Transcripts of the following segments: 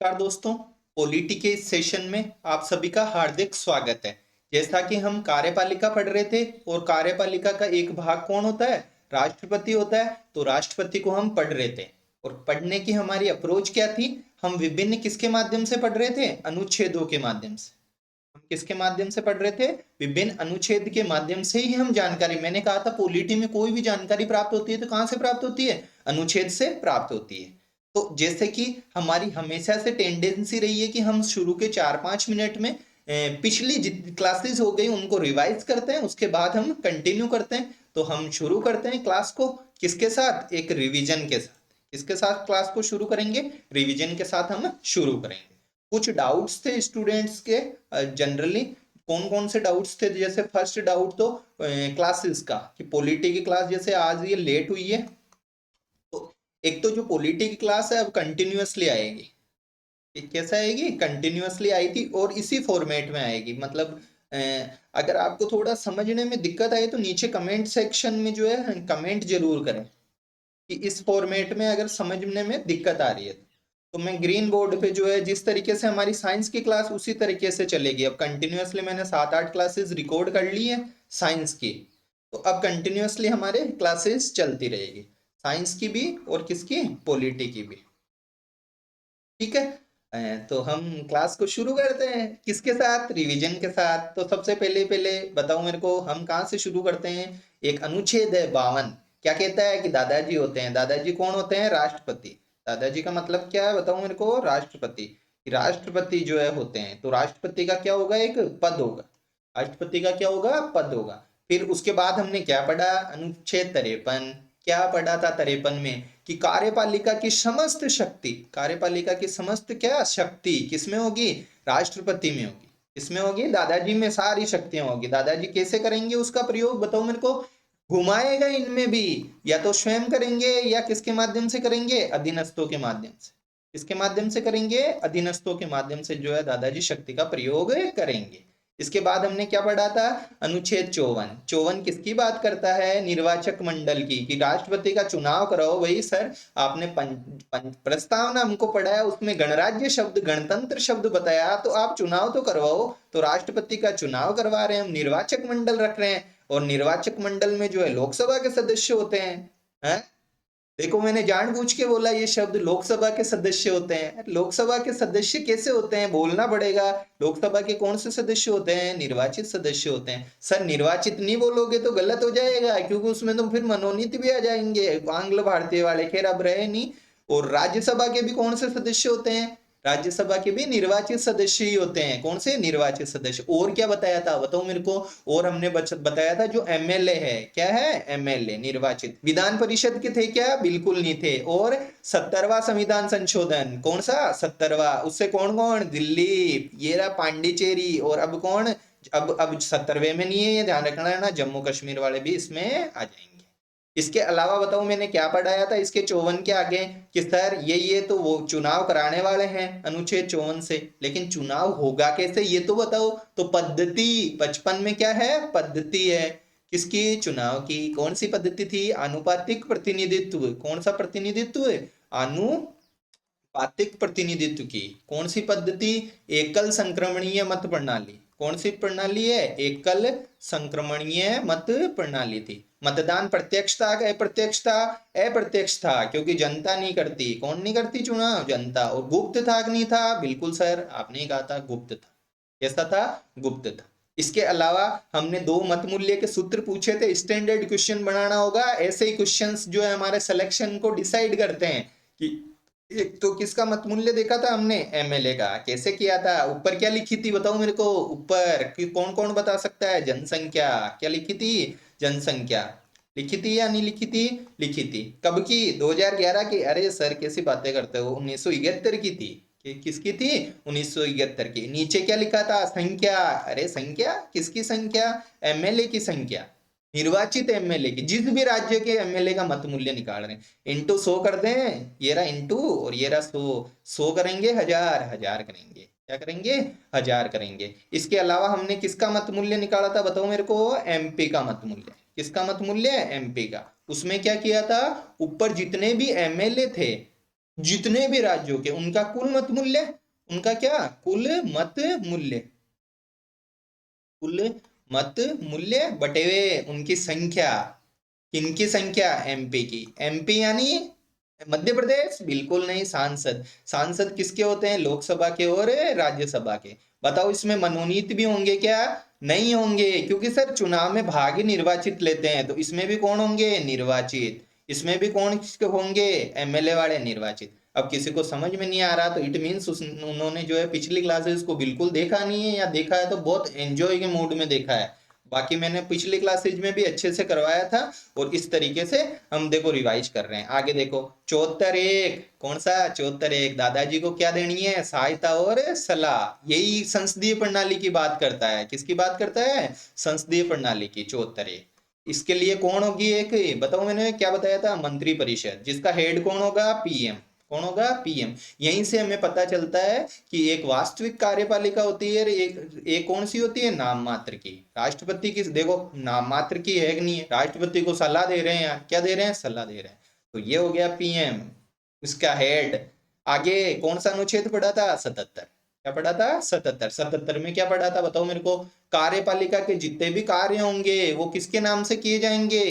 नमस्कार दोस्तों। पॉलिटी के इस सेशन में आप सभी का हार्दिक स्वागत है। जैसा कि हम कार्यपालिका पढ़ रहे थे और कार्यपालिका का एक भाग कौन होता है, राष्ट्रपति होता है। तो राष्ट्रपति को हम पढ़ रहे थे और पढ़ने की हमारी अप्रोच क्या थी, हम विभिन्न किसके माध्यम से पढ़ रहे थे, अनुच्छेदों के माध्यम से। हम किसके माध्यम से पढ़ रहे थे, विभिन्न अनुच्छेद के माध्यम से ही हम जानकारी, मैंने कहा था पॉलिटी में कोई भी जानकारी प्राप्त होती है तो कहां से प्राप्त होती है, अनुच्छेद से प्राप्त होती है। तो जैसे कि हमारी हमेशा से टेंडेंसी रही है कि हम शुरू के 4-5 मिनट में पिछली जितनी क्लासेस हो गई उनको रिवाइज करते हैं, उसके बाद हम कंटिन्यू करते हैं। तो हम शुरू करते हैं क्लास को किसके साथ, एक रिवीजन के साथ। किसके साथ क्लास को शुरू करेंगे, रिवीजन के साथ हम शुरू करेंगे। कुछ डाउट्स थे स्टूडेंट्स के, जनरली कौन कौन से डाउट्स थे। जैसे फर्स्ट डाउट तो क्लासेस का, कि पॉलिटी की क्लास जैसे आज ये लेट हुई है, तो एक तो जो पॉलिटी की क्लास है अब कंटिन्यूअसली आएगी। कैसा आएगी, कंटिन्यूअसली आई थी और इसी फॉर्मेट में आएगी। मतलब अगर आपको थोड़ा समझने में दिक्कत आए तो नीचे कमेंट सेक्शन में जो है कमेंट जरूर करें कि इस फॉर्मेट में अगर समझने में दिक्कत आ रही है। तो मैं ग्रीन बोर्ड पे जो है जिस तरीके से हमारी साइंस की क्लास उसी तरीके से चलेगी। अब कंटिन्यूअसली मैंने 7-8 क्लासेस रिकॉर्ड कर ली है साइंस की, तो अब कंटिन्यूअसली हमारे क्लासेस चलती रहेगी, साइंस की भी और किसकी, पॉलिटी की भी। ठीक है, तो हम क्लास को शुरू करते हैं किसके साथ, रिवीजन के साथ। तो सबसे पहले पहले बताओ मेरे को, हम कहाँ से शुरू करते हैं। एक अनुच्छेद है 52, क्या कहता है कि दादाजी होते हैं। दादाजी कौन होते हैं, राष्ट्रपति। दादाजी का मतलब क्या है बताओ मेरे को, राष्ट्रपति। राष्ट्रपति जो है होते हैं, तो राष्ट्रपति का क्या होगा, एक पद होगा। राष्ट्रपति का क्या होगा, पद होगा। फिर उसके बाद हमने क्या पढ़ा, अनुच्छेद 53। क्या पढ़ा था 53 में, कि कार्यपालिका की समस्त शक्ति, कार्यपालिका की समस्त क्या शक्ति किसमें होगी, राष्ट्रपति में होगी। इसमें होगी, दादाजी में सारी शक्तियां होगी। दादाजी कैसे करेंगे उसका प्रयोग बताओ मेरे को, घुमाएगा इनमें भी, या तो स्वयं करेंगे या किसके माध्यम से करेंगे, अधीनस्थों के माध्यम से। किसके माध्यम से करेंगे, अधीनस्थों के माध्यम से जो है दादाजी शक्ति का प्रयोग करेंगे। इसके बाद हमने क्या पढ़ा था, अनुच्छेद 54। 54 किसकी बात करता है, निर्वाचक मंडल की, कि राष्ट्रपति का चुनाव कराओ। वही सर आपने प्रस्तावना हमको पढ़ाया, उसमें गणराज्य शब्द, गणतंत्र शब्द बताया, तो आप चुनाव तो करवाओ। तो राष्ट्रपति का चुनाव करवा रहे हैं हम, निर्वाचक मंडल रख रहे हैं, और निर्वाचक मंडल में जो है लोकसभा के सदस्य होते हैं। है? देखो मैंने जानबूझ के बोला ये शब्द, लोकसभा के सदस्य होते हैं। लोकसभा के सदस्य कैसे होते हैं, बोलना पड़ेगा। लोकसभा के कौन से सदस्य होते हैं, निर्वाचित सदस्य होते हैं। सर निर्वाचित नहीं बोलोगे तो गलत हो जाएगा, क्योंकि उसमें तो फिर मनोनीत भी आ जाएंगे आंग्ल भारतीय वाले, खैर अब रहे नहीं। और राज्यसभा के भी कौन से सदस्य होते हैं, राज्यसभा के भी निर्वाचित सदस्य ही होते हैं। कौन से, निर्वाचित सदस्य। और क्या बताया था बताओ मेरे को, और हमने बताया था जो एमएलए है, क्या है, एमएलए निर्वाचित। विधान परिषद के थे क्या, बिल्कुल नहीं थे। और 70वां संविधान संशोधन, कौन सा, 70वां, उससे कौन कौन, दिल्ली, ये रहा पांडिचेरी। और अब कौन, अब 70वें में नहीं है, ये ध्यान रखना है ना, जम्मू कश्मीर वाले भी इसमें आ जाएंगे। इसके अलावा बताओ मैंने क्या पढ़ाया था इसके 54 के आगे, कि सर ये तो वो चुनाव कराने वाले हैं अनुच्छेद 54 से, लेकिन चुनाव होगा कैसे ये तो बताओ। तो पद्धति 55 में क्या है, पद्धति है किसकी, चुनाव की। कौन सी पद्धति थी, आनुपातिक प्रतिनिधित्व। कौन सा प्रतिनिधित्व, आनुपातिक प्रतिनिधित्व की। कौन सी पद्धति, एकल संक्रमणीय मत प्रणाली। कौन सी प्रणाली है, एकल संक्रमणीय मत प्रणाली थी। मतदान प्रत्यक्ष था, अप्रत्यक्ष था, अप्रत्यक्ष था, क्योंकि जनता नहीं करती। कौन नहीं करती चुनाव, जनता। और गुप्त था कि नहीं था, बिल्कुल सर आपने कहा था गुप्त था। कैसा था, गुप्त था। इसके अलावा हमने 2 मत मूल्य के सूत्र पूछे थे, स्टैंडर्ड क्वेश्चन बनाना होगा। ऐसे ही क्वेश्चंस जो है हमारे सिलेक्शन को डिसाइड करते हैं। कि एक तो किसका मत मूल्य देखा था हमने, एमएलए का। कैसे किया था, ऊपर क्या लिखी थी बताओ मेरे को, ऊपर कि कौन कौन बता सकता है, जनसंख्या। क्या लिखी थी, जनसंख्या। लिखी थी या नहीं लिखी थी, लिखी थी। कब की, 2011 की। अरे सर कैसी बातें करते हो, 1971 की थी। किसकी थी, 1971 की। नीचे क्या लिखा था, संख्या। अरे संख्या किसकी संख्या, एमएलए की संख्या, निर्वाचित एमएलए की। जिस भी राज्य के एमएलए का मत मूल्य निकाल रहे हैं, इंटू 100 कर दें, ये रहा इंटू और ये रहा 100। 100 करेंगे 1000, 1000 करेंगे, क्या करेंगे, 1000 करेंगे। इसके अलावा हमने किसका मत मूल्य निकाला था बताओ मेरे को, एमपी का मत मूल्य। किसका मत मूल्य, एमपी का। उसमें क्या किया था, ऊपर जितने भी एमएलए थे जितने भी राज्यों के उनका कुल मत मूल्य, उनका क्या कुल मत मूल्य, कुल मत मूल्य बटे उनकी संख्या। किनकी संख्या? एमपी की। एमपी यानी मध्य प्रदेश? बिल्कुल नहीं, सांसद। सांसद किसके होते हैं? लोकसभा के और राज्यसभा के। बताओ इसमें मनोनीत भी होंगे क्या? नहीं होंगे, क्योंकि सर चुनाव में भाग ही निर्वाचित लेते हैं, तो इसमें भी कौन होंगे? निर्वाचित। इसमें भी कौन होंगे? एमएलए वाले निर्वाचित। अब किसी को समझ में नहीं आ रहा तो इट मीन्स उन्होंने जो है पिछली क्लासेस को बिल्कुल देखा नहीं है, या देखा है तो बहुत एंजॉय के मूड में देखा है। बाकी मैंने पिछली क्लासेज में भी अच्छे से करवाया था, और इस तरीके से हम देखो रिवाइज कर रहे हैं। आगे देखो 74(1), कौन सा 74(1)? दादाजी को क्या देनी है? सहायता और सलाह। यही संसदीय प्रणाली की बात करता है। किसकी बात करता है? संसदीय प्रणाली की। 74(1) इसके लिए कौन होगी? एक बताओ, मैंने क्या बताया था? मंत्री परिषद, जिसका हेड कौन होगा? पीएम। कौन होगा? पीएम। यहीं से हमें पता चलता है कि एक वास्तविक कार्यपालिका होती है और एक कौन सी होती है? नाम मात्र की। राष्ट्रपति की देखो नाम मात्र की है कि नहीं है? राष्ट्रपति को सलाह दे रहे हैं यार, क्या दे रहे हैं? सलाह दे रहे हैं। तो ये हो गया पीएम, इसका हेड। आगे कौन सा अनुच्छेद पढ़ा था? 77। क्या पढ़ा था? 77। 77 में क्या पढ़ा था बताओ मेरे को? कार्यपालिका के जितने भी कार्य होंगे वो किसके नाम से किए जाएंगे?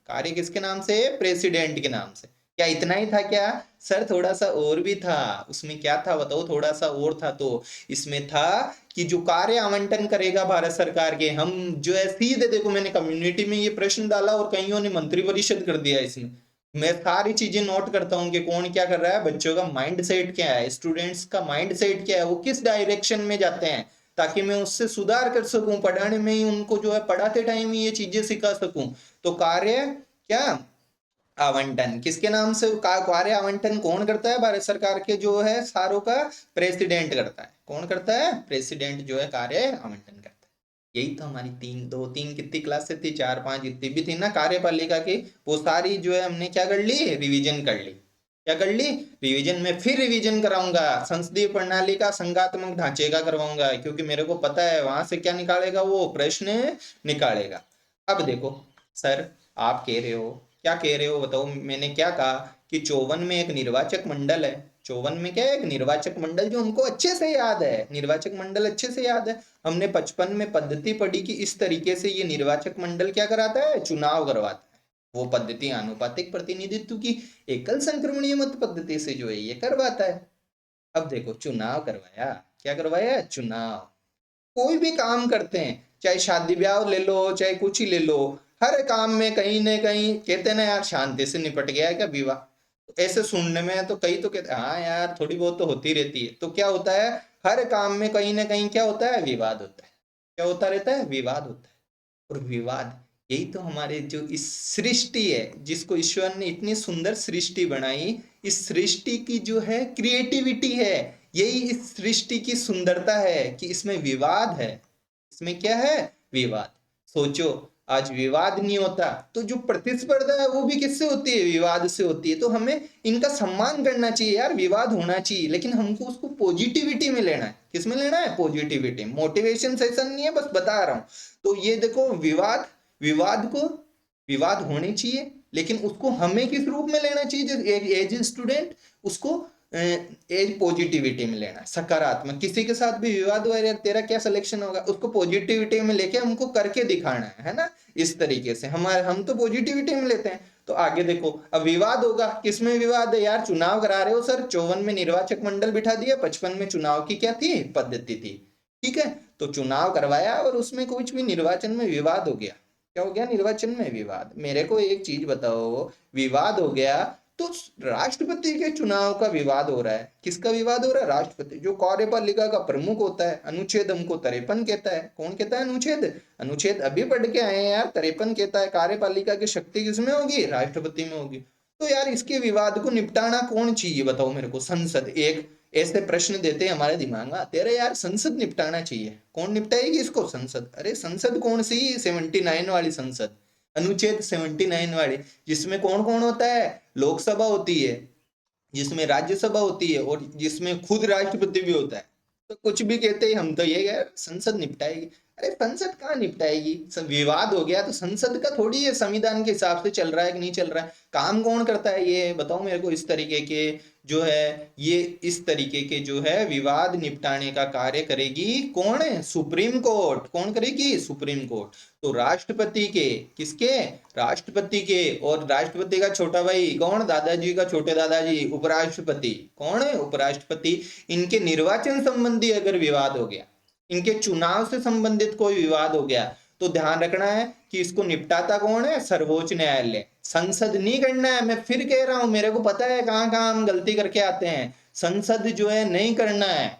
कार्य किसके नाम से? प्रेसिडेंट के नाम से। क्या इतना ही था क्या? सर थोड़ा सा और भी था। उसमें क्या था बताओ? थोड़ा सा और था। तो इसमें था कि जो कार्य आवंटन करेगा भारत सरकार के, हम जो है सीधे देखो, मैंने कम्युनिटी में ये प्रश्न डाला और कईयों ने मंत्रिपरिषद कर दिया इसमें। मैं सारी चीजें नोट करता हूँ कि कौन क्या कर रहा है, बच्चों का माइंड सेट क्या है, स्टूडेंट्स का माइंड सेट क्या है, वो किस डायरेक्शन में जाते हैं, ताकि मैं उससे सुधार कर सकूं, पढ़ाने में ही उनको जो है पढ़ाते टाइम ही ये चीजें सिखा सकूं। तो कार्य क्या आवंटन किसके नाम से? कार्य आवंटन कौन करता है? भारत सरकार के जो है सारों का प्रेसिडेंट करता है। कौन करता है? प्रेसिडेंट जो है कार्य आवंटन करता है। यही तो हमारी दो तीन कितनी क्लासेस थी, 4 5 जितनी भी थी ना कार्यपालिका की, वो सारी जो है हमने क्या कर ली? रिवीजन कर ली। क्या कर ली? रिवीजन में फिर रिवीजन कराऊंगा, संसदीय प्रणाली का संघात्मक ढांचे का करवाऊंगा, क्योंकि मेरे को पता है वहां से क्या निकालेगा, वो प्रश्न निकालेगा। अब देखो सर, आप कह रहे हो, क्या कह रहे हो बताओ? मैंने क्या कहा कि 54 में एक निर्वाचक मंडल है। 54 में क्या है? एक निर्वाचक मंडल, जो हमको अच्छे से याद है, निर्वाचक मंडल अच्छे से याद है। हमने 55 में पद्धति पढ़ी कि इस तरीके से ये निर्वाचक मंडल क्या कराता है? चुनाव करवाता है। वो पद्धति आनुपातिक प्रतिनिधित्व की एकल संक्रमणीय मत पद्धति से जो है ये करवाता है। अब देखो चुनाव करवाया, क्या करवाया? चुनाव। कोई भी काम करते हैं, चाहे शादी ब्याह ले लो, चाहे कुछ ही ले लो, हर काम में कहीं ना कहीं कहते हैं ना यार शांति से निपट गया है क्या विवाह? तो ऐसे सुनने में तो कई तो कहते हैं हाँ यार थोड़ी बहुत तो होती रहती है। तो क्या होता है? हर काम में कहीं ना कहीं क्या होता है? विवाद होता है। क्या होता रहता है? विवाद होता है। और विवाद, यही तो हमारे जो इस सृष्टि है, जिसको ईश्वर ने इतनी सुंदर सृष्टि बनाई, इस सृष्टि की जो है क्रिएटिविटी है, यही इस सृष्टि की सुंदरता है कि इसमें विवाद है। इसमें क्या है? विवाद। सोचो आज विवाद नहीं होता तो जो प्रतिस्पर्धा है वो भी किससे होती है? विवाद से होती है। तो हमें इनका सम्मान करना चाहिए यार, विवाद होना चाहिए, लेकिन हमको उसको पॉजिटिविटी में लेना है। किस में लेना है? पॉजिटिविटी। मोटिवेशन सेशन नहीं है, बस बता रहा हूं। तो ये देखो विवाद, विवाद को विवाद होने चाहिए, लेकिन उसको हमें किस रूप में लेना चाहिए? एज स्टूडेंट उसको एज पॉजिटिविटी में लेना है, सकारात्मक। किसी के साथ भी विवाद हुआ यार, तेरा क्या सिलेक्शन होगा, उसको पॉजिटिविटी में लेके हमको करके दिखाना है ना। इस तरीके से हम तो पॉजिटिविटी में लेते हैं। तो आगे देखो, अब विवाद होगा, किसमें विवाद है यार? चुनाव करा रहे हो सर, 54 में निर्वाचक मंडल बिठा दिया, 55 में चुनाव की क्या थी? पद्धति थी। ठीक है, तो चुनाव करवाया और उसमें कुछ भी निर्वाचन में विवाद हो गया। क्या हो गया? निर्वाचन में विवाद। मेरे को एक चीज बताओ, विवाद हो गया तो राष्ट्रपति के चुनाव का विवाद हो रहा है। किसका विवाद हो रहा है? राष्ट्रपति, जो कार्यपालिका का प्रमुख होता है। अनुच्छेद हमको 53 कहता है। कौन कहता है? अनुच्छेद। अनुच्छेद अभी पढ़ के आए हैं यार, 53 कहता है कार्यपालिका की शक्ति किसमें होगी? राष्ट्रपति में होगी। तो यार इसके विवाद को निपटाना कौन चाहिए बताओ मेरे को? संसद। एक ऐसे प्रश्न देते हैं हमारे दिमाग में आते रहे यार, संसद निपटाना चाहिए। कौन निपटाएगी इसको? संसद। अरे संसद कौन सी? 79 वाली संसद, अनुच्छेद 79 वाली, जिसमें कौन कौन होता है? लोकसभा होती है, जिसमें राज्यसभा होती है, और जिसमें खुद राष्ट्रपति भी होता है। तो कुछ भी कहते हैं हम तो ये यार संसद निपटाएगी। अरे संसद कहाँ निपटाएगी? विवाद हो गया तो संसद का थोड़ी ये संविधान के हिसाब से चल रहा है कि नहीं चल रहा है? काम कौन करता है ये बताओ मेरे को? इस तरीके के जो है ये इस तरीके के जो है विवाद निपटाने का कार्य करेगी कौन है? Supreme court. कौन करेगी? Supreme court. तो राष्ट्रपति के, किसके? राष्ट्रपति के। और राष्ट्रपति का छोटा भाई कौन? दादाजी का छोटे दादाजी, उपराष्ट्रपति। कौन है? उपराष्ट्रपति। इनके निर्वाचन संबंधी अगर विवाद हो गया, इनके चुनाव से संबंधित कोई विवाद हो गया, तो ध्यान रखना है कि इसको निपटाता कौन है? सर्वोच्च न्यायालय। संसद नहीं करना है। मैं फिर कह रहा हूं, मेरे को पता है कहां कहां हम गलती करके आते हैं। संसद जो है नहीं करना है,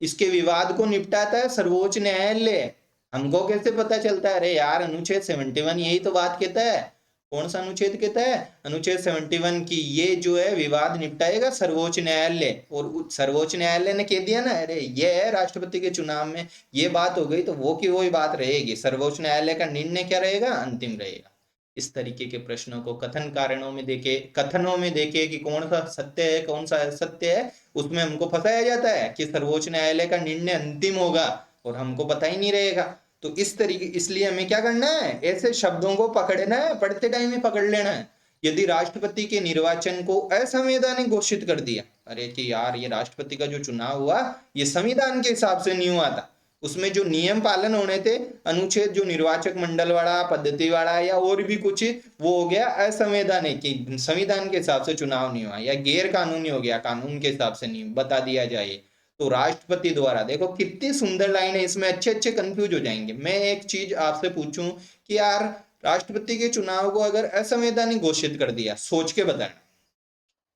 इसके विवाद को निपटाता है सर्वोच्च न्यायालय। हमको कैसे पता चलता है? अरे यार, अनुच्छेद 71 यही तो बात कहता है। कौन सा अनुच्छेद कहता है? अनुच्छेद 71 की ये जो है विवाद निपटाएगा सर्वोच्च न्यायालय। और सर्वोच्च न्यायालय ने कह दिया ना, अरे ये है राष्ट्रपति के चुनाव में ये बात हो गई, तो वो की वही बात रहेगी। सर्वोच्च न्यायालय का निर्णय क्या रहेगा? अंतिम रहेगा। इस तरीके के प्रश्नों को कथन कारणों में देखे, कथनों में देखे कि कौन सा सत्य है कौन सा असत्य है, उसमें हमको फंसाया जाता है कि सर्वोच्च न्यायालय का निर्णय अंतिम होगा और हमको पता ही नहीं रहेगा। तो इस तरीके, इसलिए हमें क्या करना है? ऐसे शब्दों को पकड़ना है, पढ़ते टाइम ही पकड़ लेना है। यदि राष्ट्रपति के निर्वाचन को असंवैधानिक घोषित कर दिया, अरे कि यार ये राष्ट्रपति का जो चुनाव हुआ ये संविधान के हिसाब से नहीं हुआ था, उसमें जो नियम पालन होने थे, अनुच्छेद जो निर्वाचक मंडल वाला, पद्धति वाला या और भी कुछ, वो हो गया असंवैधानिक, कि संविधान के हिसाब से चुनाव नहीं हुआ या गैर कानूनी हो गया, कानून के हिसाब से नहीं बता दिया जाए। तो राष्ट्रपति द्वारा, देखो कितनी सुंदर लाइन है, इसमें अच्छे अच्छे कंफ्यूज हो जाएंगे। मैं एक चीज आपसे पूछूं कि यार राष्ट्रपति के चुनाव को अगर असंवैधानिक घोषित कर दिया, सोच के बताना।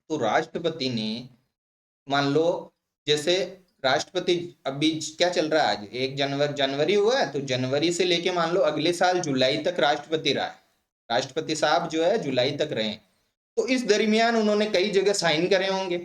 तो राष्ट्रपति ने, मान लो जैसे राष्ट्रपति अभी क्या चल रहा है, आज 1 जनवरी हुआ है, तो जनवरी से लेके मान लो अगले साल जुलाई तक राष्ट्रपति रहा है, राष्ट्रपति साहब जो है जुलाई तक रहे। तो इस दरमियान उन्होंने कई जगह साइन करे होंगे,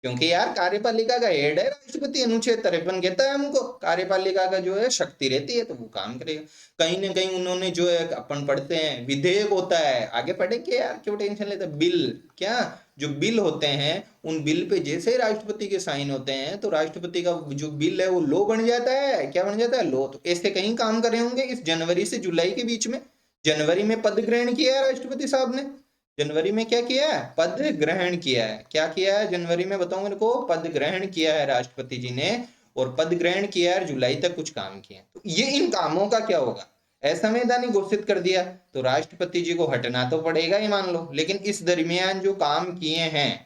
क्योंकि यार कार्यपालिका का हेड है राष्ट्रपति। अनुच्छेद 53 कहता है हमको कार्यपालिका का जो है शक्ति रहती है, तो वो काम करेगा। कहीं ना कहीं उन्होंने जो है, अपन पढ़ते हैं विधेयक होता है, आगे पढ़ेंगे यार, क्यों टेंशन लेते? बिल, क्या जो बिल होते हैं, उन बिल पे जैसे ही राष्ट्रपति के साइन होते हैं, तो राष्ट्रपति का जो बिल है वो लॉ बन जाता है। क्या बन जाता है? लॉ। तो ऐसे कहीं काम करे होंगे इस जनवरी से जुलाई के बीच में। जनवरी में पद ग्रहण किया है राष्ट्रपति साहब ने। जनवरी में क्या किया है? पद ग्रहण किया है। क्या किया है जनवरी में? बताओ मेरे को। पद ग्रहण किया है राष्ट्रपति जी ने, और पद ग्रहण किया है, जुलाई तक कुछ काम किए। तो ये इन कामों का क्या होगा? असंवैधानिक घोषित कर दिया, तो राष्ट्रपति जी को हटना तो पड़ेगा ही, मान लो। लेकिन इस दरमियान जो काम किए हैं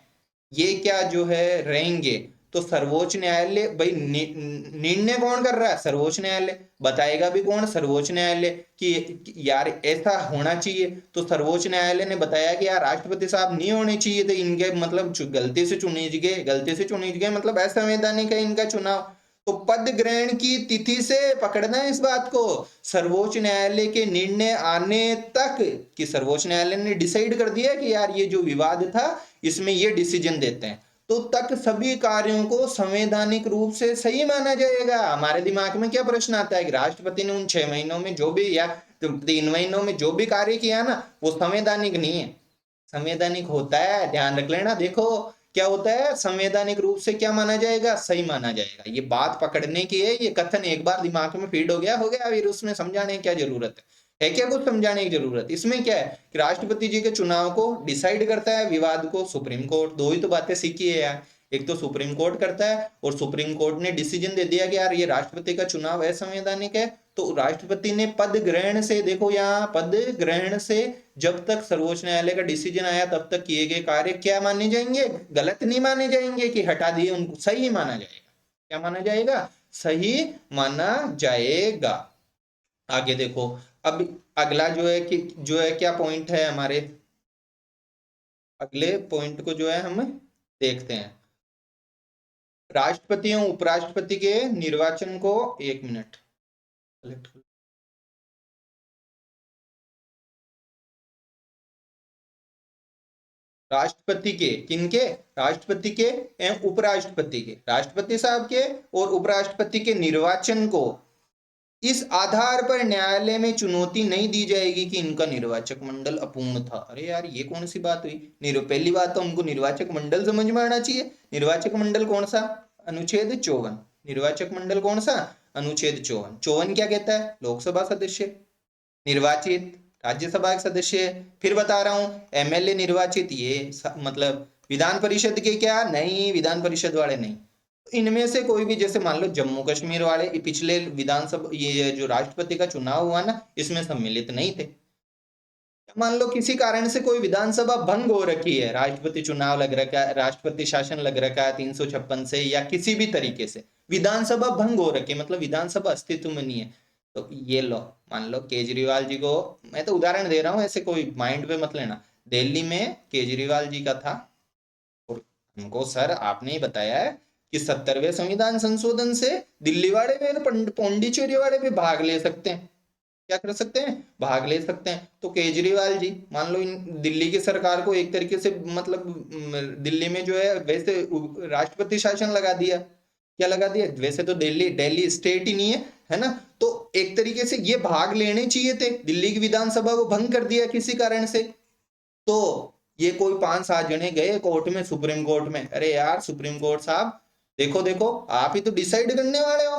ये क्या जो है रहेंगे? तो सर्वोच्च न्यायालय, भाई निर्णय कौन कर रहा है? सर्वोच्च न्यायालय। बताएगा भी कौन? सर्वोच्च न्यायालय। कि यार ऐसा होना चाहिए, तो सर्वोच्च न्यायालय ने बताया कि यार राष्ट्रपति साहब नहीं होने चाहिए थे, इनके मतलब गलती से चुने गए, मतलब असंवैधानिक है इनका चुनाव। तो पद ग्रहण की तिथि से पकड़ना है इस बात को, सर्वोच्च न्यायालय के निर्णय आने तक, कि सर्वोच्च न्यायालय ने डिसाइड कर दिया कि यार ये जो विवाद था इसमें ये डिसीजन देते हैं, तो तक सभी कार्यों को संवैधानिक रूप से सही माना जाएगा। हमारे दिमाग में क्या प्रश्न आता है कि राष्ट्रपति ने उन 6 महीनों में जो भी, या 3 महीनों में जो भी कार्य किया ना, वो संवैधानिक नहीं है। संवैधानिक होता है, ध्यान रख लेना। देखो क्या होता है, संवैधानिक रूप से क्या माना जाएगा? सही माना जाएगा। ये बात पकड़ने की है, ये कथन एक बार दिमाग में फीड हो गया फिर उसमें समझाने की क्या जरूरत है क्या कुछ समझाने की जरूरत? इसमें क्या है कि राष्ट्रपति जी के चुनाव को डिसाइड करता है, विवाद को सुप्रीम कोर्ट। दो ही तो बातें सीखी है यार, एक तो सुप्रीम कोर्ट करता है, और सुप्रीम कोर्ट ने डिसीजन दे दिया कि यार ये राष्ट्रपति का चुनाव असंवैधानिक है। तो राष्ट्रपति ने पद ग्रहण से, देखो यहाँ पद ग्रहण से जब तक सर्वोच्च न्यायालय का डिसीजन आया तब तक किए गए कार्य क्या माने जाएंगे? गलत नहीं माने जाएंगे कि हटा दिए उनको, सही माना जाएगा। क्या माना जाएगा? सही माना जाएगा। आगे देखो, अब अगला जो है कि जो है क्या पॉइंट है हमारे, अगले पॉइंट को जो है हम देखते हैं। राष्ट्रपति और उपराष्ट्रपति के निर्वाचन को, 1 मिनट, राष्ट्रपति के, किनके? राष्ट्रपति के एवं उपराष्ट्रपति के, राष्ट्रपति साहब के और उपराष्ट्रपति के निर्वाचन को इस आधार पर न्यायालय में चुनौती नहीं दी जाएगी कि इनका निर्वाचक मंडल अपूर्ण था। अरे यार ये कौन सी बात हुई? पहली बात तो हमको निर्वाचक मंडल समझ में आना चाहिए। निर्वाचक मंडल कौन सा? अनुच्छेद 54। निर्वाचक मंडल कौन सा? अनुच्छेद 54। 54 क्या कहता है? लोकसभा सदस्य निर्वाचित, राज्यसभा के सदस्य। फिर बता रहा हूं, एमएलए निर्वाचित, ये मतलब विधान परिषद के क्या नहीं, विधान परिषद वाले नहीं। इनमें से कोई भी, जैसे मान लो जम्मू कश्मीर वाले पिछले विधानसभा ये जो राष्ट्रपति का चुनाव हुआ ना, इसमें सम्मिलित नहीं थे। मान लो किसी कारण से कोई विधानसभा भंग हो रखी है, राष्ट्रपति चुनाव लग रखा है, राष्ट्रपति शासन लग रखा है 356 से, या किसी भी तरीके से विधानसभा भंग हो रखी है, मतलब विधानसभा अस्तित्व में नहीं है, तो ये लो, मान लो केजरीवाल जी को, मैं तो उदाहरण दे रहा हूं, ऐसे कोई माइंड पे मत लेना। दिल्ली में केजरीवाल जी का था, और हमको सर आपने ही बताया है कि 70वें संविधान संशोधन से दिल्ली वाले में पौंडीचेरी वाले भी भाग ले सकते हैं। क्या कर सकते हैं? भाग ले सकते हैं। तो केजरीवाल जी, मान लो इन दिल्ली की सरकार को एक तरीके से, मतलब दिल्ली में जो है वैसे राष्ट्रपति शासन लगा दिया। क्या लगा दिया? वैसे तो दिल्ली दिल्ली स्टेट ही नहीं है ना, तो एक तरीके से ये भाग लेने चाहिए थे, दिल्ली की विधानसभा को भंग कर दिया किसी कारण से। तो ये कोई 5-7 जने गए कोर्ट में, सुप्रीम कोर्ट में, अरे यार सुप्रीम कोर्ट साहब, देखो देखो, आप ही तो डिसाइड करने वाले हो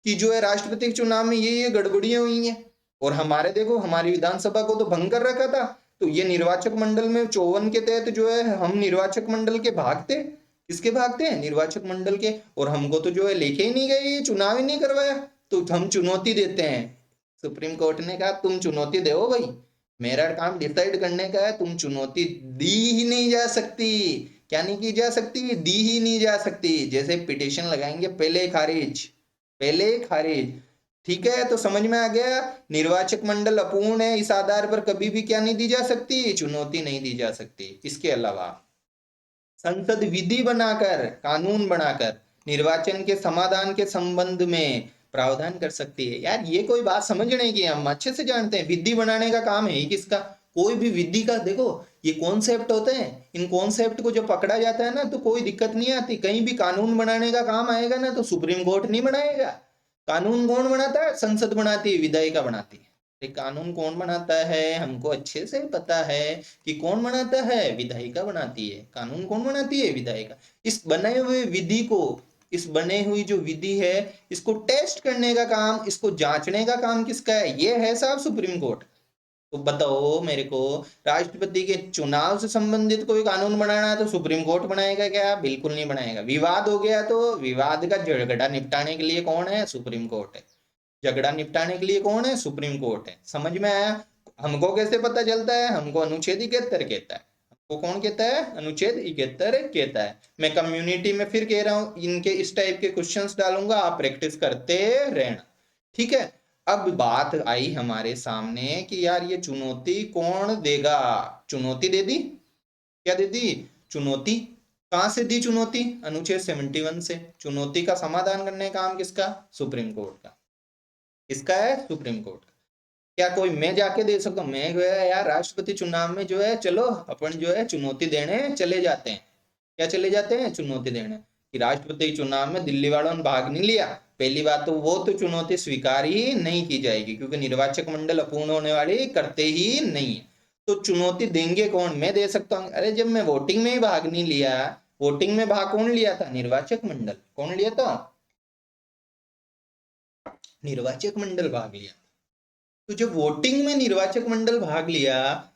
कि जो है राष्ट्रपति के चुनाव में ये गड़बड़ियां हुई हैं, और हमारे देखो हमारी विधानसभा को तो भंग कर रखा था। तो ये निर्वाचक मंडल में 54 के तहत जो है हम निर्वाचक मंडल के भागते, किसके भागते हैं? निर्वाचक मंडल के, और हमको तो जो है लेके ही नहीं गए, ये चुनाव ही नहीं करवाया, तो हम चुनौती देते हैं। सुप्रीम कोर्ट ने कहा तुम चुनौती दो भाई, मेरा काम डिसाइड करने का है, तुम चुनौती दी ही नहीं जा सकती। क्या नहीं की जा सकती? दी ही नहीं जा सकती। जैसे पिटीशन लगाएंगे, पहले खारिज, पहले खारिज। ठीक है, तो समझ में आ गया, निर्वाचक मंडल अपूर्ण है, इस आधार पर कभी भी क्या नहीं दी जा सकती? चुनौती नहीं दी जा सकती। इसके अलावा संसद विधि बनाकर, कानून बनाकर निर्वाचन के समाधान के संबंध में प्रावधान कर सकती है। यार ये कोई बात समझने की, हम अच्छे से जानते हैं, विधि बनाने का काम है ही किसका? कोई भी विधि का, देखो ये कॉन्सेप्ट होते हैं, इन कॉन्सेप्ट को जब पकड़ा जाता है ना तो कोई दिक्कत नहीं आती। कहीं भी कानून बनाने का काम आएगा ना तो सुप्रीम कोर्ट नहीं बनाएगा। कानून कौन बनाता है? संसद बनाती है, विधायिका बनाती है। ये कानून कौन बनाता है? हमको अच्छे से पता है कि कौन बनाता है, विधायिका बनाती है। कानून कौन बनाती है? विधायिका। इस बने हुए विधि को, इस बने हुई जो विधि है, इसको टेस्ट करने का काम, इसको जांचने का काम किसका है? ये है साहब सुप्रीम कोर्ट। तो बताओ मेरे को, राष्ट्रपति के चुनाव से संबंधित कोई कानून बनाना है तो सुप्रीम कोर्ट बनाएगा क्या? बिल्कुल नहीं बनाएगा। विवाद हो गया तो विवाद का झगड़ा निपटाने के लिए कौन है? सुप्रीम कोर्ट है। झगड़ा निपटाने के लिए कौन है? सुप्रीम कोर्ट है। समझ में आया? हमको कैसे पता चलता है? हमको अनुच्छेद 71 कहता है। हमको कौन कहता है? अनुच्छेद 71 कहता है। मैं कम्युनिटी में फिर कह रहा हूं, इनके इस टाइप के क्वेश्चंस डालूंगा, आप प्रैक्टिस करते रहना, ठीक है। अब बात आई हमारे सामने कि यार ये चुनौती कौन देगा? चुनौती दे दी। क्या दे दी? चुनौती। कहां से दी चुनौती? अनुच्छेद 71 से। चुनौती का समाधान करने का काम किसका? सुप्रीम कोर्ट का। किसका है? सुप्रीम कोर्ट का। क्या कोई मैं जाके दे सकता हूँ? मैं गया यार राष्ट्रपति चुनाव में जो है, चलो अपन जो है चुनौती देने चले जाते हैं। क्या चले जाते हैं? चुनौती देने। कि राष्ट्रपति चुनाव में दिल्ली वालों ने भाग नहीं लिया, पहली बात तो वो तो चुनौती स्वीकार ही नहीं की जाएगी, क्योंकि निर्वाचक मंडल अपूर्ण होने वाली करते ही नहीं है। तो चुनौती देंगे कौन? मैं दे सकता हूँ। अरे जब मैं वोटिंग में ही भाग नहीं लिया, वोटिंग में भाग कौन लिया था? निर्वाचक मंडल। कौन लिया था? निर्वाचक मंडल भाग लिया। तो जब वोटिंग में निर्वाचक मंडल भाग लिया,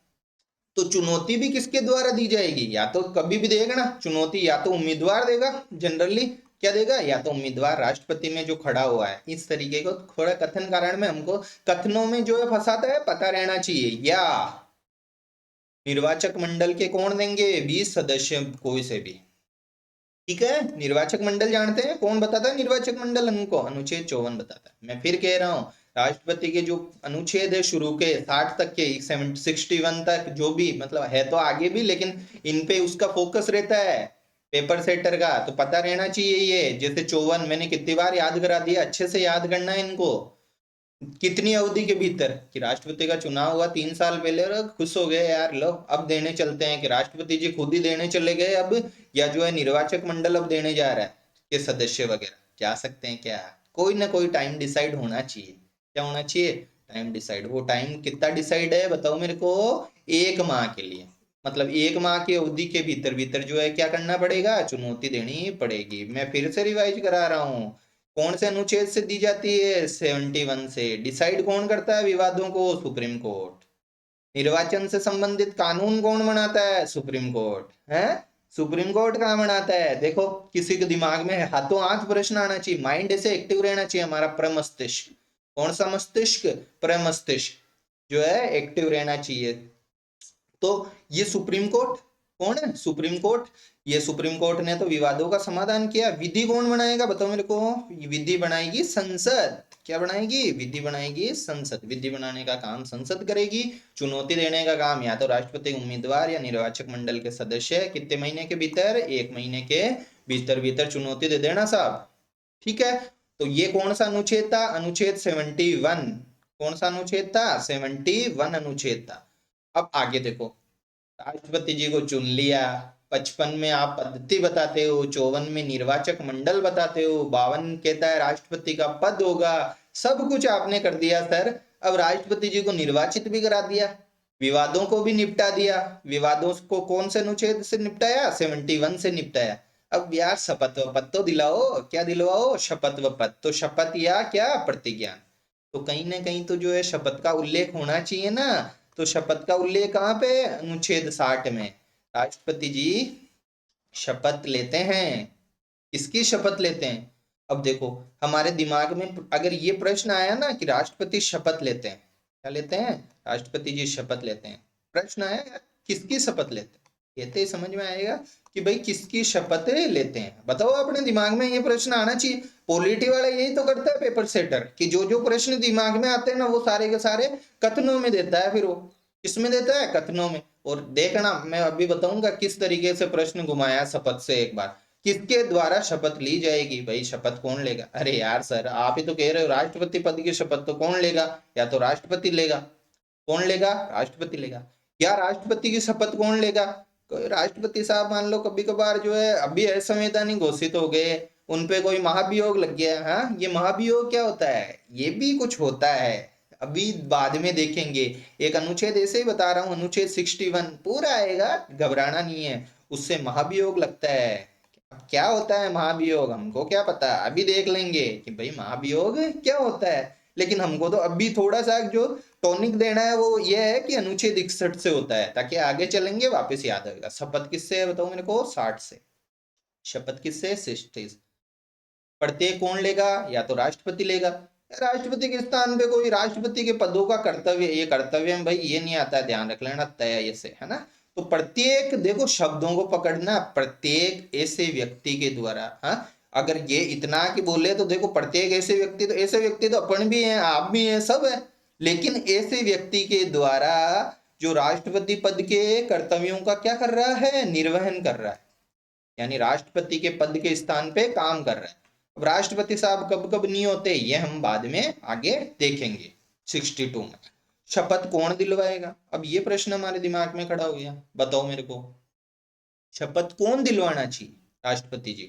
तो चुनौती भी किसके द्वारा दी जाएगी? या तो कभी भी देगा ना चुनौती, या तो उम्मीदवार देगा, जनरली क्या देगा? या तो उम्मीदवार राष्ट्रपति में जो खड़ा हुआ है, इस तरीके को थोड़ा कथन कारण में हमको कथनों में जो है फंसाता है, पता रहना चाहिए। या निर्वाचक मंडल के कौन देंगे? 20 सदस्य कोई से भी, ठीक है। निर्वाचक मंडल जानते हैं कौन बताता है? निर्वाचक मंडल हमको अनुच्छेद 54 बताता है। मैं फिर कह रहा हूं, राष्ट्रपति के जो अनुच्छेद है शुरू के 60 तक के, 61 तक, जो भी मतलब है तो आगे भी, लेकिन इन पे उसका फोकस रहता है पेपर सेटर का, तो पता रहना चाहिए। ये जैसे 54 मैंने कितनी बार याद करा दिया, अच्छे से याद करना है इनको। कितनी अवधि के भीतर, कि राष्ट्रपति का चुनाव हुआ 3 साल पहले और खुश हो गए यार, लो अब देने चलते हैं, कि राष्ट्रपति जी खुद ही देने चले गए अब, या जो है निर्वाचक मंडल अब देने जा रहा है कि सदस्य वगैरह जा सकते हैं क्या? कोई ना कोई टाइम डिसाइड होना चाहिए। क्या होना चाहिए? Time decide. वो टाइम कितना डिसाइड है बताओ मेरे को? 1 माह के लिए, मतलब 1 माह की अवधि के भीतर भीतर जो है क्या करना पड़ेगा? चुनौती देनी पड़ेगी। मैं फिर से रिवाइज करा रहा हूँ, कौन से अनुच्छेद से दी जाती है? 71 से। डिसाइड कौन करता है विवादों को? Supreme court. निर्वाचन से संबंधित कानून कौन बनाता है? सुप्रीम कोर्ट है। सुप्रीम कोर्ट कहाँ बनाता है? देखो, किसी के दिमाग में हाथों हाथ प्रश्न आना चाहिए, माइंड ऐसे एक्टिव रहना चाहिए हमारा, प्रमस्तिष्क। कौन सा मस्तिष्क? प्रमस्तिष्क जो है एक्टिव रहना चाहिए। तो ये सुप्रीम कोर्ट कौन है? Supreme court. ये सुप्रीम कोर्ट ने तो विवादों का समाधान किया। विधि कौन बनाएगा बताओ मेरे को? विधि बनाएगी संसद। क्या बनाएगी? विधि बनाएगी संसद। विधि बनाने का काम संसद करेगी। चुनौती देने का काम या तो राष्ट्रपति उम्मीदवार या निर्वाचक मंडल के सदस्य कितने महीने के भीतर? 1 महीने के भीतर भीतर चुनौती दे देना साहब। ठीक है, तो ये कौन सा अनुच्छेद था? अनुच्छेद 71। कौन सा अनुच्छेद था? 71 अनुच्छेद था। अब आगे देखो, राष्ट्रपति जी को चुन लिया, 55 में आप पद्धति बताते हो, 54 में निर्वाचक मंडल बताते हो, 52 कहता है राष्ट्रपति का पद होगा। सब कुछ आपने कर दिया सर। अब राष्ट्रपति जी को निर्वाचित भी करा दिया, विवादों को भी निपटा दिया। विवादों को कौन से अनुच्छेद से निपटाया? 71 से निपटाया। अब यार शपथ व पद तो दिलाओ। क्या दिलवाओ? शपथ व पद। तो शपथ या क्या? प्रतिज्ञा। तो कहीं ना कहीं तो जो है शपथ का उल्लेख होना चाहिए ना। तो शपथ का उल्लेख कहाँ पे? अनुच्छेद 60 में। राष्ट्रपति जी शपथ लेते हैं। किसकी शपथ लेते हैं? अब देखो, हमारे दिमाग में अगर ये प्रश्न आया ना कि राष्ट्रपति शपथ लेते हैं, क्या लेते हैं? राष्ट्रपति जी शपथ लेते हैं। प्रश्न आया यार, किसकी शपथ लेते हैं? कहते ही समझ में आएगा कि भाई किसकी शपथ लेते हैं। बताओ, अपने दिमाग में ये प्रश्न आना चाहिए। पॉलिटी वाला यही तो करता है, पेपर सेटर, कि जो जो प्रश्न दिमाग में आते हैं ना वो सारे के सारे कथनों में देता है। फिर वो किसमें देता है? कथनों में। और देखना, मैं अभी बताऊंगा किस तरीके से प्रश्न घुमाया शपथ से। एक बार, किसके द्वारा शपथ ली जाएगी? भाई शपथ कौन लेगा? अरे यार सर, आप ही तो कह रहे हो राष्ट्रपति पद की शपथ तो कौन लेगा? या तो राष्ट्रपति लेगा। कौन लेगा? राष्ट्रपति लेगा। या राष्ट्रपति की शपथ कौन लेगा? कोई राष्ट्रपति साहब मान लो कभी कभार जो है अभी असंवैधानिक घोषित हो गए, उनपे कोई महाभियोग लग गया। हाँ, ये महाभियोग क्या होता है? ये भी कुछ होता है, अभी बाद में देखेंगे। एक अनुच्छेद ऐसे ही बता रहा हूँ, अनुच्छेद 61 पूरा आएगा, घबराना नहीं है। उससे महाभियोग लगता है। क्या होता है महाभियोग? हमको क्या पता, अभी देख लेंगे कि भाई महाभियोग क्या होता है। लेकिन हमको तो अभी थोड़ा सा जो टॉनिक देना है वो ये है कि अनुच्छेद 61 से होता है, ताकि आगे चलेंगे वापस याद आएगा। शपथ किससे है बताओ मेरे को? 60 से। शपथ किससे? 60। प्रत्येक कौन लेगा? या तो राष्ट्रपति लेगा। राष्ट्रपति के स्थान पे कोई राष्ट्रपति के पदों का कर्तव्य, ये कर्तव्य में भाई ये नहीं आता है, ध्यान रख लेना, तय ये से है ना। तो प्रत्येक, देखो शब्दों को पकड़ना, प्रत्येक ऐसे व्यक्ति के द्वारा। हाँ, अगर ये इतना कि बोले तो देखो, प्रत्येक ऐसे व्यक्ति, तो ऐसे व्यक्ति तो अपन भी हैं, आप भी हैं, सब है। लेकिन ऐसे व्यक्ति के द्वारा जो राष्ट्रपति पद के कर्तव्यों का क्या कर रहा है? निर्वहन कर रहा है, यानी राष्ट्रपति के पद के स्थान पे काम कर रहा है। अब राष्ट्रपति साहब कब कब नहीं होते ये हम बाद में आगे देखेंगे। 62 में शपथ कौन दिलवाएगा? अब ये प्रश्न हमारे दिमाग में खड़ा हो गया, बताओ मेरे को, शपथ कौन दिलवाना चाहिए? राष्ट्रपति जी।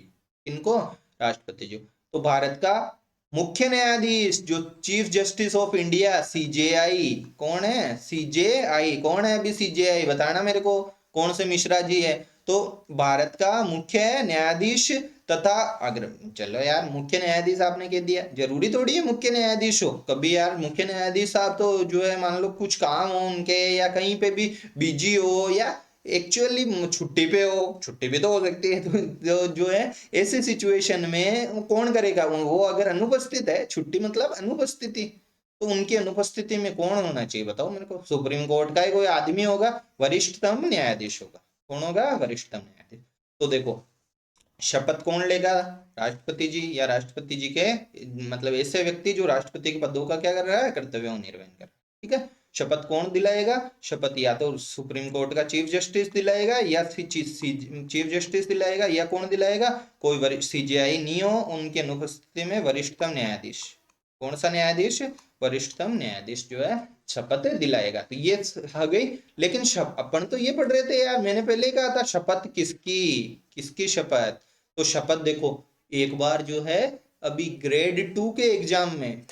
किनको? राष्ट्रपति जी। तो भारत का मुख्य न्यायाधीश, जो chief justice of India, CJI, कौन है? सीजेआई कौन है? अभी सीजेआई बताना मेरे को, कौन से मिश्रा जी है? तो भारत का मुख्य न्यायाधीश तथा, अगर चलो यार मुख्य न्यायाधीश आपने कह दिया, जरूरी थोड़ी है मुख्य न्यायाधीश हो। कभी यार मुख्य न्यायाधीश साहब तो जो है मान लो कुछ काम हो उनके, या कहीं पे भी बिजी हो, या एक्चुअली छुट्टी पे हो, छुट्टी भी तो हो सकती है। तो जो है ऐसे सिचुएशन में कौन करेगा? वो अगर अनुपस्थित है, छुट्टी मतलब अनुपस्थिति, तो उनकी अनुपस्थिति में कौन होना चाहिए बताओ मेरे को? सुप्रीम कोर्ट का ही कोई आदमी होगा, वरिष्ठतम न्यायाधीश होगा। कौन होगा? वरिष्ठतम न्यायाधीश। तो देखो, शपथ कौन लेगा? राष्ट्रपति जी, या राष्ट्रपति जी के मतलब ऐसे व्यक्ति जो राष्ट्रपति के पदों का क्या कर रहा है? कर्तव्यों निर्वहन कर रहा है। ठीक है, शपथ कौन दिलाएगा? शपथ या तो सुप्रीम कोर्ट का चीफ जस्टिस दिलाएगा, या चीफ जस्टिस दिलाएगा, या कौन दिलाएगा? कोई सीजेआई नहीं हो, उनकी अनुपस्थिति में वरिष्ठतम न्यायाधीश। कौन सा न्यायाधीश? वरिष्ठतम न्यायाधीश जो है शपथ दिलाएगा। तो ये आ गई। लेकिन अपन तो ये पढ़ रहे थे यार, मैंने पहले ही कहा था शपथ किसकी? किसकी शपथ? तो शपथ देखो, एक बार जो है अभी ग्रेड 2 के एग्जाम में,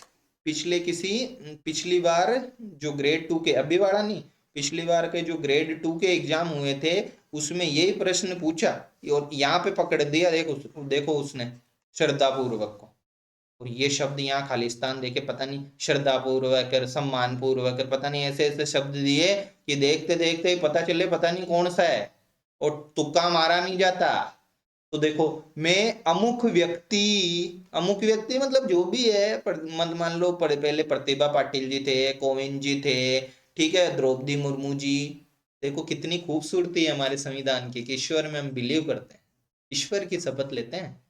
पिछली बार जो ग्रेड 2 के, अभी वाला नहीं, पिछली बार के जो ग्रेड 2 के एग्जाम हुए थे उसमें यही प्रश्न पूछा, और यहाँ पे पकड़ दिया। देखो देखो उसने श्रद्धा पूर्वक को, और ये शब्द यहाँ खालिस्तान देके पता नहीं, श्रद्धा पूर्वक, सम्मान पूर्वक, पता नहीं ऐसे ऐसे शब्द दिए कि देखते देखते ही पता चले पता नहीं कौन सा है। और तुक्का मारा नहीं जाता। तो देखो, मैं अमुक व्यक्ति मतलब जो भी है, मान लो पहले प्रतिभा पाटिल जी थे, कोविंद जी थे, ठीक है, द्रौपदी मुर्मू जी। देखो कितनी खूबसूरती है हमारे संविधान की कि ईश्वर में हम बिलीव करते हैं, ईश्वर की शपथ लेते हैं।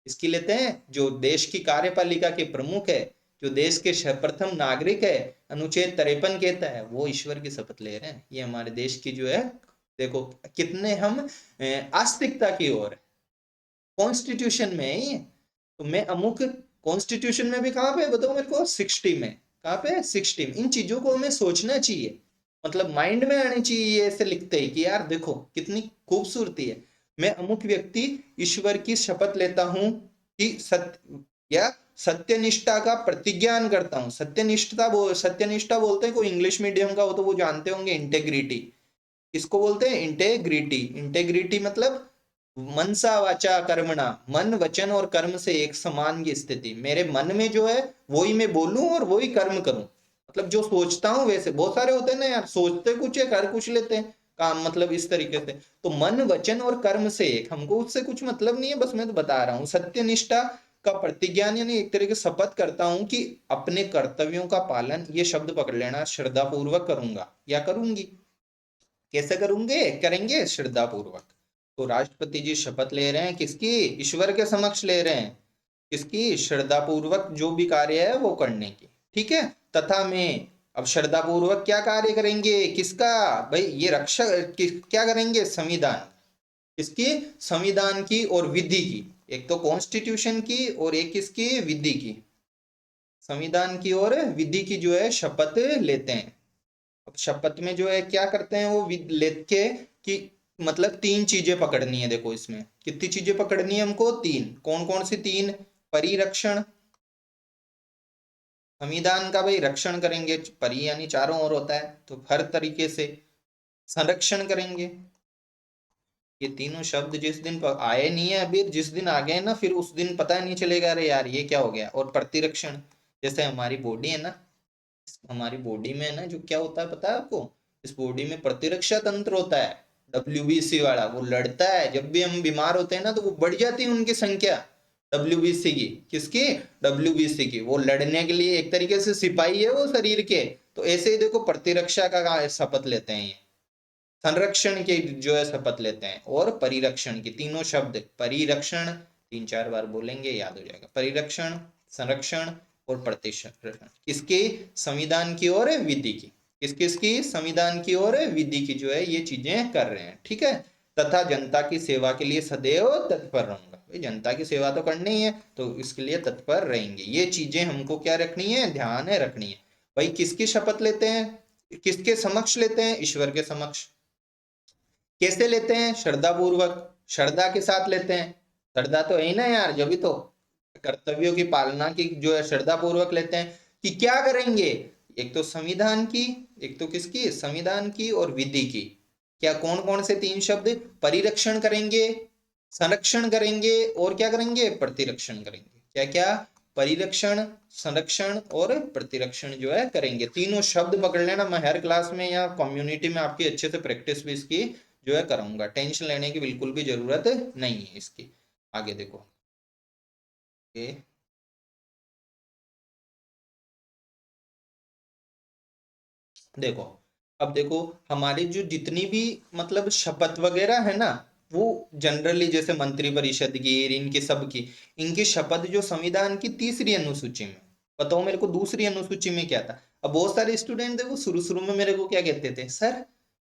इसकी लेते हैं जो देश की कार्यपालिका के प्रमुख है, जो देश के प्रथम नागरिक है, अनुच्छेद 53 कहता है, वो ईश्वर की शपथ ले रहे हैं। ये हमारे देश की जो है, देखो कितने हम आस्तिकता की ओर है। कॉन्स्टिट्यूशन में है ये। तो मैं अमुक, कॉन्स्टिट्यूशन में भी कहाँ पे बताओ मेरे को, 60 में। कहाँ पे, 60 में। इन चीजों को हमें सोचना चाहिए, मतलब माइंड में आनी चाहिए ऐसे लिखते ही कि यार देखो कितनी खूबसूरती है। मैं अमुक व्यक्ति ईश्वर की शपथ लेता हूं कि सत्य या सत्यनिष्ठा का प्रतिज्ञान करता हूं। सत्यनिष्ठा बोलते हैं, कोई इंग्लिश मीडियम का हो तो वो जानते होंगे, इंटेग्रिटी। इसको बोलते हैं इंटेग्रिटी। इंटेग्रिटी मतलब मनसा वाचा कर्मणा, मन वचन और कर्म से एक समान की स्थिति। मेरे मन में जो है वही मैं बोलूं और वही कर्म करूं, मतलब जो सोचता हूं वैसे। बहुत सारे होते हैं ना यार, सोचते कुछ है कर कुछ लेते हैं काम, मतलब इस तरीके से। तो मन वचन और कर्म से एक, हमको उससे कुछ मतलब नहीं है, बस मैं तो बता रहा हूँ। सत्यनिष्ठा का प्रतिज्ञान यानी एक तरीके से शपथ करता हूं कि अपने कर्तव्यों का पालन, ये शब्द पकड़ लेना, श्रद्धा पूर्वक करूंगा या करूंगी। कैसे करेंगे श्रद्धा पूर्वक। तो राष्ट्रपति जी शपथ ले रहे हैं किसकी, ईश्वर के समक्ष ले रहे हैं, किसकी, श्रद्धा पूर्वक जो भी कार्य है वो करने की, ठीक है। तथा मैं, अब श्रद्धा पूर्वक क्या कार्य करेंगे, किसका, भाई ये रक्षा क्या करेंगे, संविधान, किसकी, संविधान की और विधि की। एक तो कॉन्स्टिट्यूशन की और एक किसकी, विधि की। संविधान की और विधि की जो है शपथ लेते हैं। अब शपथ में जो है क्या करते हैं, वो लेके कि मतलब 3 चीजें पकड़नी है। देखो इसमें कितनी चीजें पकड़नी है हमको, 3। कौन कौन सी 3, परिरक्षण, संविधान का भाई रक्षण करेंगे, परि यानी चारों ओर होता है तो हर तरीके से। संरक्षण करेंगे, ये तीनों शब्द जिस दिन आए नहीं है अभी, जिस दिन आ गए ना फिर उस दिन पता नहीं चलेगा अरे यार ये क्या हो गया। और प्रतिरक्षण, जैसे हमारी बॉडी है ना, हमारी बॉडी में है ना जो क्या होता है पता है आपको, इस बॉडी में प्रतिरक्षा तंत्र होता है, डब्ल्यूबीसी वाला। वो लड़ता है, जब भी हम बीमार होते हैं ना तो वो बढ़ जाती है उनकी संख्या, डब्ल्यूबीसी की। किसकी, डब्ल्यूबीसी की। वो लड़ने के लिए एक तरीके से सिपाही है वो शरीर के। तो ऐसे ही देखो प्रतिरक्षा का शपथ लेते हैं ये, संरक्षण के जो है शपथ लेते हैं, और परिरक्षण की। तीनों शब्द परिरक्षण 3-4 बार बोलेंगे याद हो जाएगा, परिरक्षण, संरक्षण और प्रतिरक्षण, किसकी, संविधान की और विधि की। किस किस की, संविधान की और विधि की जो है ये चीजें कर रहे हैं, ठीक है। तथा जनता की सेवा के लिए सदैव तत्पर रहूंगा, भाई जनता की सेवा तो करनी ही है तो इसके लिए तत्पर रहेंगे। ये चीजें हमको क्या रखनी है, ध्यान है रखनी है। भाई किसकी शपथ लेते हैं, किसके समक्ष लेते हैं, ईश्वर के समक्ष। कैसे लेते हैं, श्रद्धा पूर्वक, श्रद्धा के साथ लेते हैं। श्रद्धा तो है ही ना यार, जब भी तो कर्तव्यों की पालना की जो है श्रद्धा पूर्वक लेते हैं कि क्या करेंगे, एक तो संविधान की, एक तो किसकी, संविधान की और विधि की। क्या कौन कौन से 3 शब्द, परिरक्षण करेंगे, संरक्षण करेंगे और क्या करेंगे, प्रतिरक्षण करेंगे। क्या क्या, परिरक्षण, संरक्षण और प्रतिरक्षण जो है करेंगे। तीनों शब्द पकड़ लेना। मैं हर क्लास में या कम्युनिटी में आपकी अच्छे से प्रैक्टिस भी इसकी जो है कराऊंगा, टेंशन लेने की बिल्कुल भी जरूरत नहीं है इसकी। आगे देखो, ये देखो, अब देखो हमारी जो जितनी भी मतलब शपथ वगैरह है ना, वो जनरली जैसे मंत्री परिषद की, इनकी सब की, इनकी शपथ जो संविधान की तीसरी अनुसूची में, बताओ मेरे को दूसरी अनुसूची में क्या था। अब बहुत सारे स्टूडेंट देखो शुरू शुरू में मेरे को क्या कहते थे, सर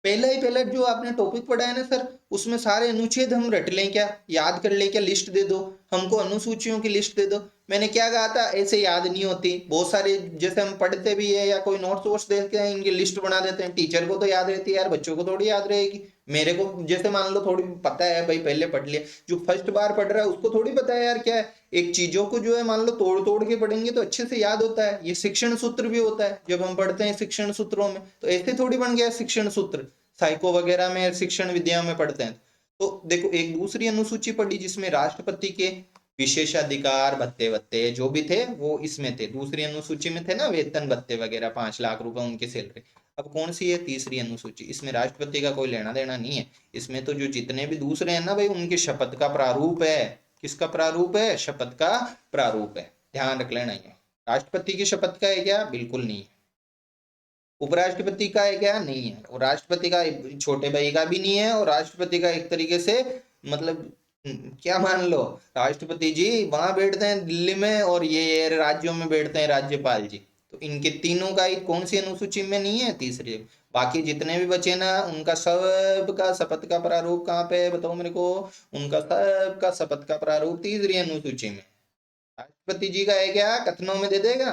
पहला ही पहला जो आपने टॉपिक पढ़ा है ना सर, उसमें सारे अनुच्छेद हम रट लें क्या, याद कर लें क्या, लिस्ट दे दो हमको, अनुसूचियों की लिस्ट दे दो। मैंने क्या कहा था, ऐसे याद नहीं होती। बहुत सारे जैसे हम पढ़ते भी है या कोई नोट्स वोट्स देते हैं, इनकी लिस्ट बना देते हैं। टीचर को तो याद रहती है यार, बच्चों को थोड़ी याद रहेगी। मेरे को जैसे मान लो थोड़ी पता है भाई, पहले पढ़ लिया। जो फर्स्ट बार पढ़ रहा है उसको थोड़ी पता है यार क्या है। एक चीजों को जो है मान लो तोड़ तोड़ के पढ़ेंगे तो अच्छे से याद होता है। ये शिक्षण सूत्र भी होता है जब हम पढ़ते हैं शिक्षण सूत्रों में, तो ऐसे थोड़ी बन गया शिक्षण सूत्र, साइको वगैरह में शिक्षण विद्या में पढ़ते हैं। तो देखो एक दूसरी अनुसूची पढ़ी जिसमें राष्ट्रपति के विशेषाधिकार भत्ते वत्ते जो भी थे वो इसमें थे, दूसरी अनुसूची में थे ना, वेतन भत्ते वगैरह, 5 लाख रुपए उनकी सैलरी। अब कौन सी है? तीसरी अनुसूची। इसमें राष्ट्रपति का कोई लेना देना नहीं है। इसमें तो जो जितने भी दूसरे हैं ना भाई, उनकी शपथ का प्रारूप है। किसका प्रारूप है? शपथ का प्रारूप है। ध्यान रख लेना। ये राष्ट्रपति की शपथ का है क्या? बिल्कुल नहीं है। उपराष्ट्रपति का है क्या? नहीं है। और राष्ट्रपति का छोटे भाई का भी नहीं है। और राष्ट्रपति का एक तरीके से मतलब क्या मान लो, राष्ट्रपति जी वहां बैठते हैं दिल्ली में, और ये राज्यों में बैठते हैं राज्यपाल जी। तो इनके तीनों का कौन सी अनुसूची में नहीं है? तीसरी। बाकी जितने भी बचे ना, उनका सब का शपथ का प्रारूप कहाँ पे है बताओ मेरे को? उनका सब का शपथ का प्रारूप तीसरी अनुसूची में। राष्ट्रपति जी का है क्या? कथनों में दे देगा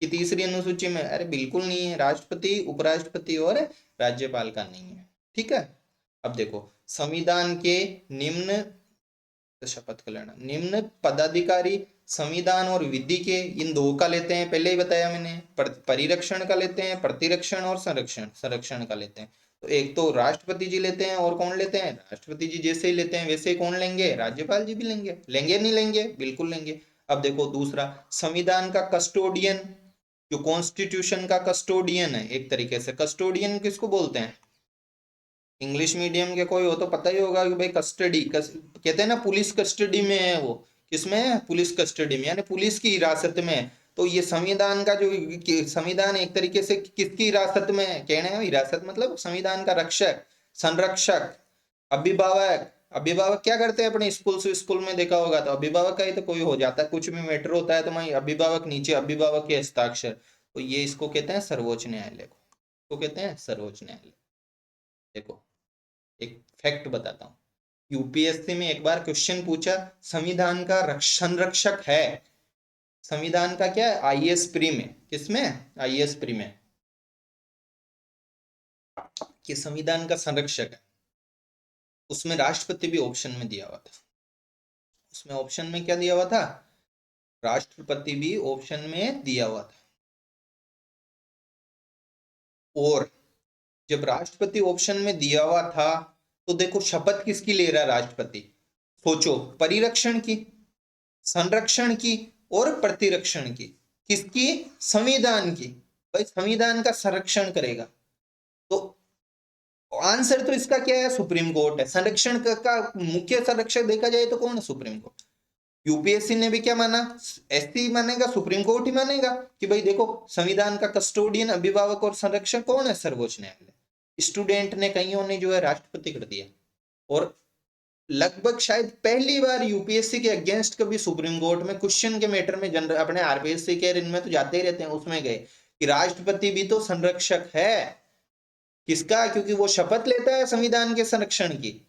कि तीसरी अनुसूची में। अरे बिल्कुल नहीं है। राष्ट्रपति, उपराष्ट्रपति और राज्यपाल का नहीं है। ठीक है। अब देखो, संविधान के निम्न शपथ का लेना, निम्न पदाधिकारी संविधान और विधि के इन दो का लेते हैं, पहले ही बताया मैंने। परिरक्षण का लेते हैं, प्रतिरक्षण और संरक्षण संरक्षण का लेते हैं। तो एक तो राष्ट्रपति जी लेते हैं, और कौन लेते हैं? राष्ट्रपति जी जैसे ही लेते हैं वैसे ही कौन लेंगे? राज्यपाल जी भी लेंगे। लेंगे नहीं लेंगे? बिल्कुल लेंगे। अब देखो दूसरा, संविधान का कस्टोडियन, जो कॉन्स्टिट्यूशन का कस्टोडियन है, एक तरीके से कस्टोडियन किसको बोलते हैं? इंग्लिश मीडियम के कोई हो तो पता ही होगा कि भाई कस्टडी कहते हैं ना, पुलिस कस्टडी में है वो। किसमें है? पुलिस कस्टडी में, यानी पुलिस की हिरासत में है। तो ये संविधान का जो संविधान एक तरीके से किसकी हिरासत में है? कहने हैं हिरासत मतलब संविधान का रक्षक, संरक्षक, अभिभावक। अभिभावक क्या करते हैं अपने स्कूल से? स्कूल में देखा होगा तो अभिभावक का ही तो कोई हो जाता है, कुछ भी मैटर होता है तो मैं अभिभावक, नीचे अभिभावक के हस्ताक्षर। तो ये इसको कहते हैं सर्वोच्च न्यायालय को कहते हैं सर्वोच्च न्यायालय। देखो एक फैक्ट बताता हूँ। यूपीएससी में एक बार क्वेश्चन पूछा, संविधान का संरक्षक है। संविधान का क्या है? आईएएस प्री में। किसमें? आईएएस प्री में कि संविधान का संरक्षक है। उसमें राष्ट्रपति भी ऑप्शन में दिया हुआ था। उसमें ऑप्शन में क्या दिया हुआ था? राष्ट्रपति भी ऑप्शन में दिया हुआ था। और जब राष्ट्रपति ऑप्शन में दिया हुआ था, तो देखो शपथ किसकी ले रहा है राष्ट्रपति? सोचो, परिरक्षण की, संरक्षण की और प्रतिरक्षण की। किसकी? संविधान की। भाई संविधान का संरक्षण करेगा तो आंसर तो इसका क्या है? सुप्रीम कोर्ट है। संरक्षण का मुख्य संरक्षक देखा जाए तो कौन है? Supreme court. यूपीएससी ने भी क्या माना? एससी मानेगा, सुप्रीम कोर्ट ही मानेगा कि भाई देखो, संविधान का कस्टोडियन, अभिभावक और संरक्षक कौन है? सर्वोच्च न्यायालय। स्टूडेंट ने, कईयों ने जो है राष्ट्रपति कर दिया। और लगभग शायद पहली बार यूपीएससी के अगेंस्ट कभी सुप्रीम कोर्ट में क्वेश्चन के मैटर में, जनरल अपने आरपीएससी के इनमें तो जाते ही रहते हैं, उसमें गए कि राष्ट्रपति भी तो संरक्षक है। किसका? क्योंकि वो शपथ लेता है संविधान के संरक्षण की।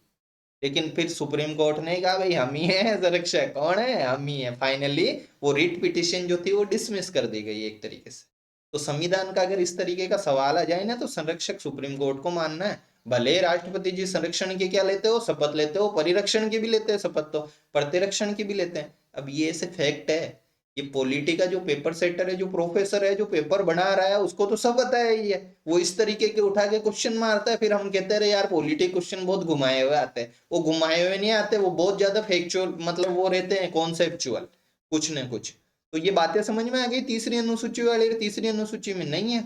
लेकिन फिर सुप्रीम कोर्ट ने कहा भाई हम ही हैं संरक्षक। कौन है? हम ही है। फाइनली वो रिट पिटिशन जो थी वो डिसमिस कर दी गई एक तरीके से। तो संविधान का अगर इस तरीके का सवाल आ जाए ना, तो संरक्षक सुप्रीम कोर्ट को मानना है। भले राष्ट्रपति जी संरक्षण की क्या लेते हो? शपथ लेते हो। परिरक्षण की भी लेते हैं शपथ, तो प्रतिरक्षण की भी लेते हैं। अब ये ऐसे फैक्ट है। ये पॉलिटी का जो पेपर सेटर है, जो प्रोफेसर है, जो पेपर बना रहा है, उसको तो सब पता है ही है। वो इस तरीके के उठा के क्वेश्चन मारता है, फिर हम कहते रहे यार पॉलिटी क्वेश्चन बहुत घुमाए हुए आते हैं। वो घुमाए हुए नहीं आते, वो बहुत ज्यादा फैक्चुअल, मतलब वो रहते हैं कॉन्सेप्चुअल, कुछ न कुछ। तो ये बातें समझ में आ गई तीसरी अनुसूची वाली? तीसरी अनुसूची में नहीं है।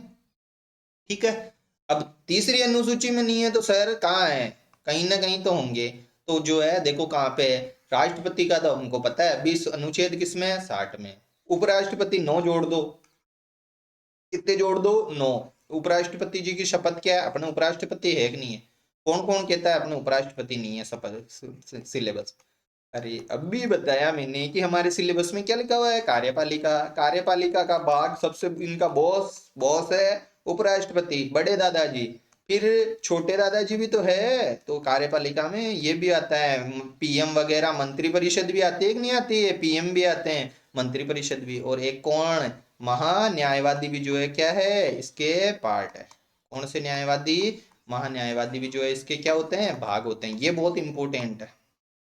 ठीक है। अब तीसरी अनुसूची में नहीं है तो सर कहाँ है? कहीं ना कहीं तो होंगे। तो जो है देखो कहाँ पे है। राष्ट्रपति का तो हमको पता है, 20 अनुच्छेद किसमें है? 60 में। उपराष्ट्रपति 9 जोड़ दो। कितने जोड़ दो? 9। उपराष्ट्रपति जी की शपथ क्या है? अपने उपराष्ट्रपति है कि नहीं है? कौन कौन कहता है अपने उपराष्ट्रपति नहीं है शपथ सिलेबस? अरे अभी बताया मैंने कि हमारे सिलेबस में क्या लिखा हुआ है? कार्यपालिका। कार्यपालिका का भाग सबसे इनका बॉस बॉस है उपराष्ट्रपति, बड़े दादाजी। फिर छोटे दादाजी भी तो है, तो कार्यपालिका में ये भी आता है, पीएम वगैरह, मंत्री परिषद भी आती है कि नहीं आती है? पीएम भी आते हैं, मंत्री परिषद भी। और एक कौन? महान्यायवादी भी जो है क्या है? इसके पार्ट है। कौन से न्यायवादी? महान्यायवादी भी जो है इसके क्या होते हैं? भाग होते हैं। ये बहुत इंपॉर्टेंट है।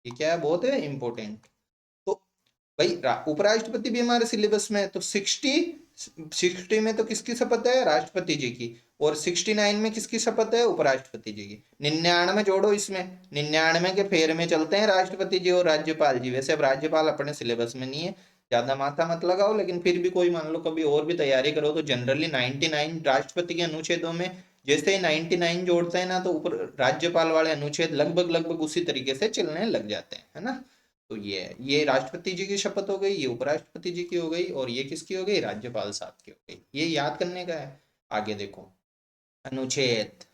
ये क्या है? बहुत है इंपॉर्टेंट। तो भाई उपराष्ट्रपति भी हमारे सिलेबस में है। तो 60 में तो किसकी शपथ है? राष्ट्रपति जी की। और 69 में किसकी शपथ है? उपराष्ट्रपति जी की। 99 जोड़ो इसमें। 99 के फेर में चलते हैं राष्ट्रपति जी और राज्यपाल जी। वैसे अब राज्यपाल अपने सिलेबस में नहीं है, ज्यादा माथा मत लगाओ। लेकिन फिर भी कोई मान लो कभी और भी तैयारी करो तो जनरली 99 राष्ट्रपति के अनुच्छेदों में जैसे 99 जोड़ते हैं ना तो ऊपर राज्यपाल वाले अनुच्छेद लगभग लगभग उसी तरीके से चलने लग जाते हैं, है ना। तो ये राष्ट्रपति जी की शपथ हो गई, ये उपराष्ट्रपति जी की हो गई, और ये किसकी हो गई, राज्यपाल साहब की हो गई। ये याद करने का है। आगे देखो, अनुच्छेद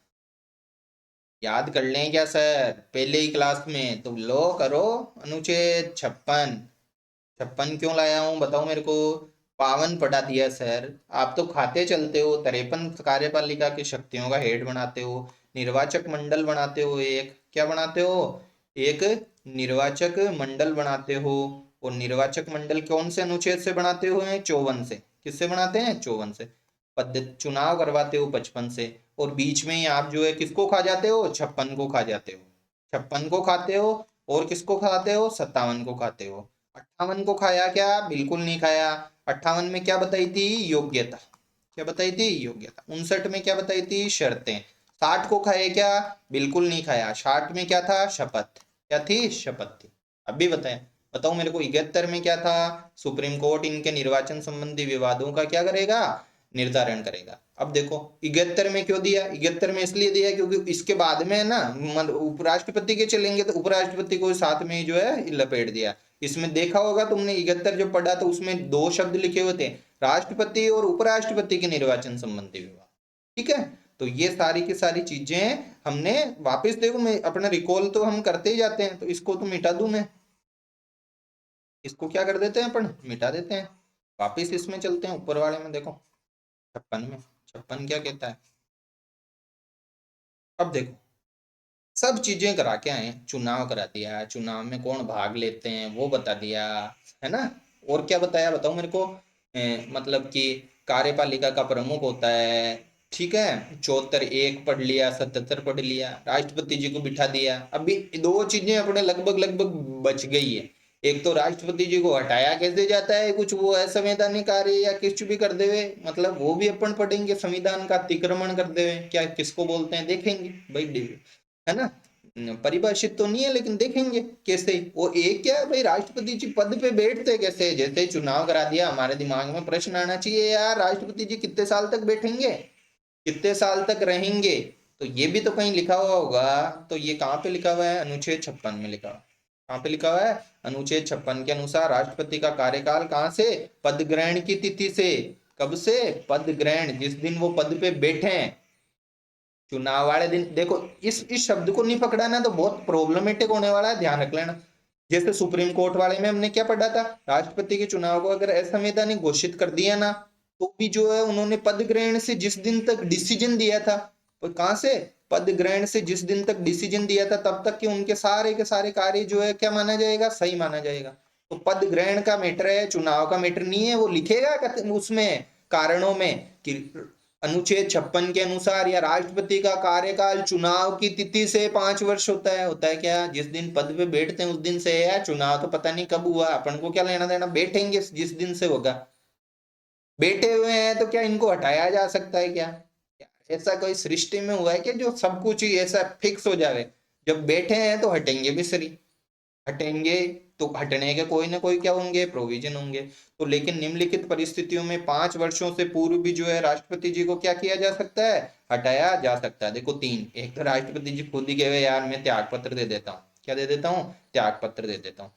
याद कर लें क्या सर, पहले ही क्लास में तो लो करो। अनुच्छेद 56, 56 क्यों लाया हूँ बताओ मेरे को। पावन पढ़ा दिया सर, आप तो खाते चलते हो। 53 कार्यपालिका की शक्तियों का हेड बनाते हो, निर्वाचक मंडल बनाते हो, एक क्या बनाते हो, एक निर्वाचक मंडल बनाते हो। और निर्वाचक मंडल कौन से अनुच्छेद से बनाते हो हैं, 54 से। किससे बनाते हैं, 54 से। पद्धति चुनाव करवाते हो 55 से। और बीच में ही आप जो है किसको खा जाते हो, 56 को खा जाते हो। 56 को खाते हो, और किसको खाते हो, 57 को खाते हो। 58 को खाया क्या, बिल्कुल नहीं खाया। 58 में क्या बताई थी, योग्यता। क्या बताई थी, योग्यता। 59 में क्या बताई थी, शर्तें। 60 को खाए क्या, बिल्कुल नहीं खाया। 60 में क्या था, शपथ। क्या थी, शपथ थी। अभी बताए, बताओ मेरे को। 71 में क्या था, सुप्रीम कोर्ट इनके निर्वाचन संबंधी विवादों का क्या करेगा, निर्धारण करेगा। अब देखो 71 में क्यों दिया, 71 में इसलिए दिया क्योंकि इसके बाद में है ना उपराष्ट्रपति के चलेंगे, तो उपराष्ट्रपति को साथ में ही जो है लपेट दिया। इसमें देखा होगा तुमने, 71 जो पढ़ा तो उसमें दो शब्द लिखे हुए थे, राष्ट्रपति और उपराष्ट्रपति के निर्वाचन संबंधी विवाद। ठीक है, तो ये सारी की सारी चीजें हमने वापस, देखो मैं अपना रिकॉल तो हम करते ही जाते हैं, तो इसको तो मिटा दूं मैं। इसको क्या कर देते हैं अपन, मिटा देते हैं। वापिस इसमें चलते हैं, ऊपर वाले में देखो, 56 में। 56 क्या कहता है, अब देखो, सब चीजें करा के आए, चुनाव करा दिया, चुनाव में कौन भाग लेते हैं वो बता दिया, है ना। और क्या बताया बताओ मेरे को। मतलब कि कार्यपालिका का प्रमुख होता है, ठीक है। 74 एक पढ़ लिया, 77 पढ़ लिया, राष्ट्रपति जी को बिठा दिया। अभी दो चीजें अपने लगभग लगभग बच गई है। एक तो राष्ट्रपति जी को हटाया कैसे जाता है, कुछ वो असंवैधानिक कार्य या कुछ भी कर देवे, मतलब वो भी अपन पढ़ेंगे। संविधान का अतिक्रमण कर देवे, क्या किसको बोलते हैं देखेंगे भाई, है ना। परिभाषित तो नहीं है लेकिन देखेंगे कैसे। वो एक क्या है भाई, राष्ट्रपति जी पद पे बैठते कैसे, जैसे चुनाव करा दिया हमारे दिमाग में प्रश्न आना चाहिए यार, राष्ट्रपति जी कितने साल तक बैठेंगे, कितने साल तक रहेंगे। तो ये भी तो कहीं लिखा हुआ होगा। तो ये कहाँ पे लिखा हुआ है, अनुच्छेद 56 में लिखा हुआ। कहाँ पे लिखा हुआ है, अनुच्छेद 56 के अनुसार राष्ट्रपति का कार्यकाल कहाँ से, पद ग्रहण की तिथि से। कब से, पद ग्रहण, जिस दिन वो पद पे बैठे हैं, चुनाव वाले दिन। देखो इस शब्द को नहीं पकड़ा ना तो बहुत प्रॉब्लमेटिक होने वाला है, ध्यान रख लेना। जैसे सुप्रीम कोर्ट वाले में हमने क्या पढ़ा था, राष्ट्रपति के चुनाव को अगर असंवैधानिक घोषित कर दिया ना, तो भी जो है उन्होंने पद ग्रहण से जिस दिन तक डिसीजन दिया था, तो कहां से, पद ग्रहण से जिस दिन तक डिसीजन दिया था तब तक के उनके सारे के सारे कार्य जो है क्या माना जाएगा, सही माना जाएगा। तो पद ग्रहण का मैटर है, चुनाव का मैटर नहीं है। वो लिखेगा उसमें कारणों में कि अनुच्छेद 56 के अनुसार या राष्ट्रपति का कार्यकाल चुनाव की तिथि से 5 वर्ष होता है। होता है क्या, जिस दिन पद पे बैठते हैं उस दिन से है, चुनाव तो पता नहीं कब हुआ, अपन को क्या लेना देना, बैठेंगे जिस दिन से होगा। बैठे हुए हैं तो क्या इनको हटाया जा सकता है क्या, ऐसा कोई सृष्टि में हुआ है कि जो सब कुछ ही ऐसा फिक्स हो जाए। जब बैठे हैं तो हटेंगे भी सही, हटेंगे तो हटने के कोई ना कोई क्या होंगे, प्रोविजन होंगे। तो लेकिन निम्नलिखित परिस्थितियों में 5 वर्षों से पूर्व भी जो है राष्ट्रपति जी को क्या किया जा सकता है, हटाया जा सकता है। देखो तीन, एक तो राष्ट्रपति जी खुद ही कहे यार मैं त्याग पत्र दे देता हूँ, क्या दे देता हूँ, त्याग पत्र दे देता हूँ।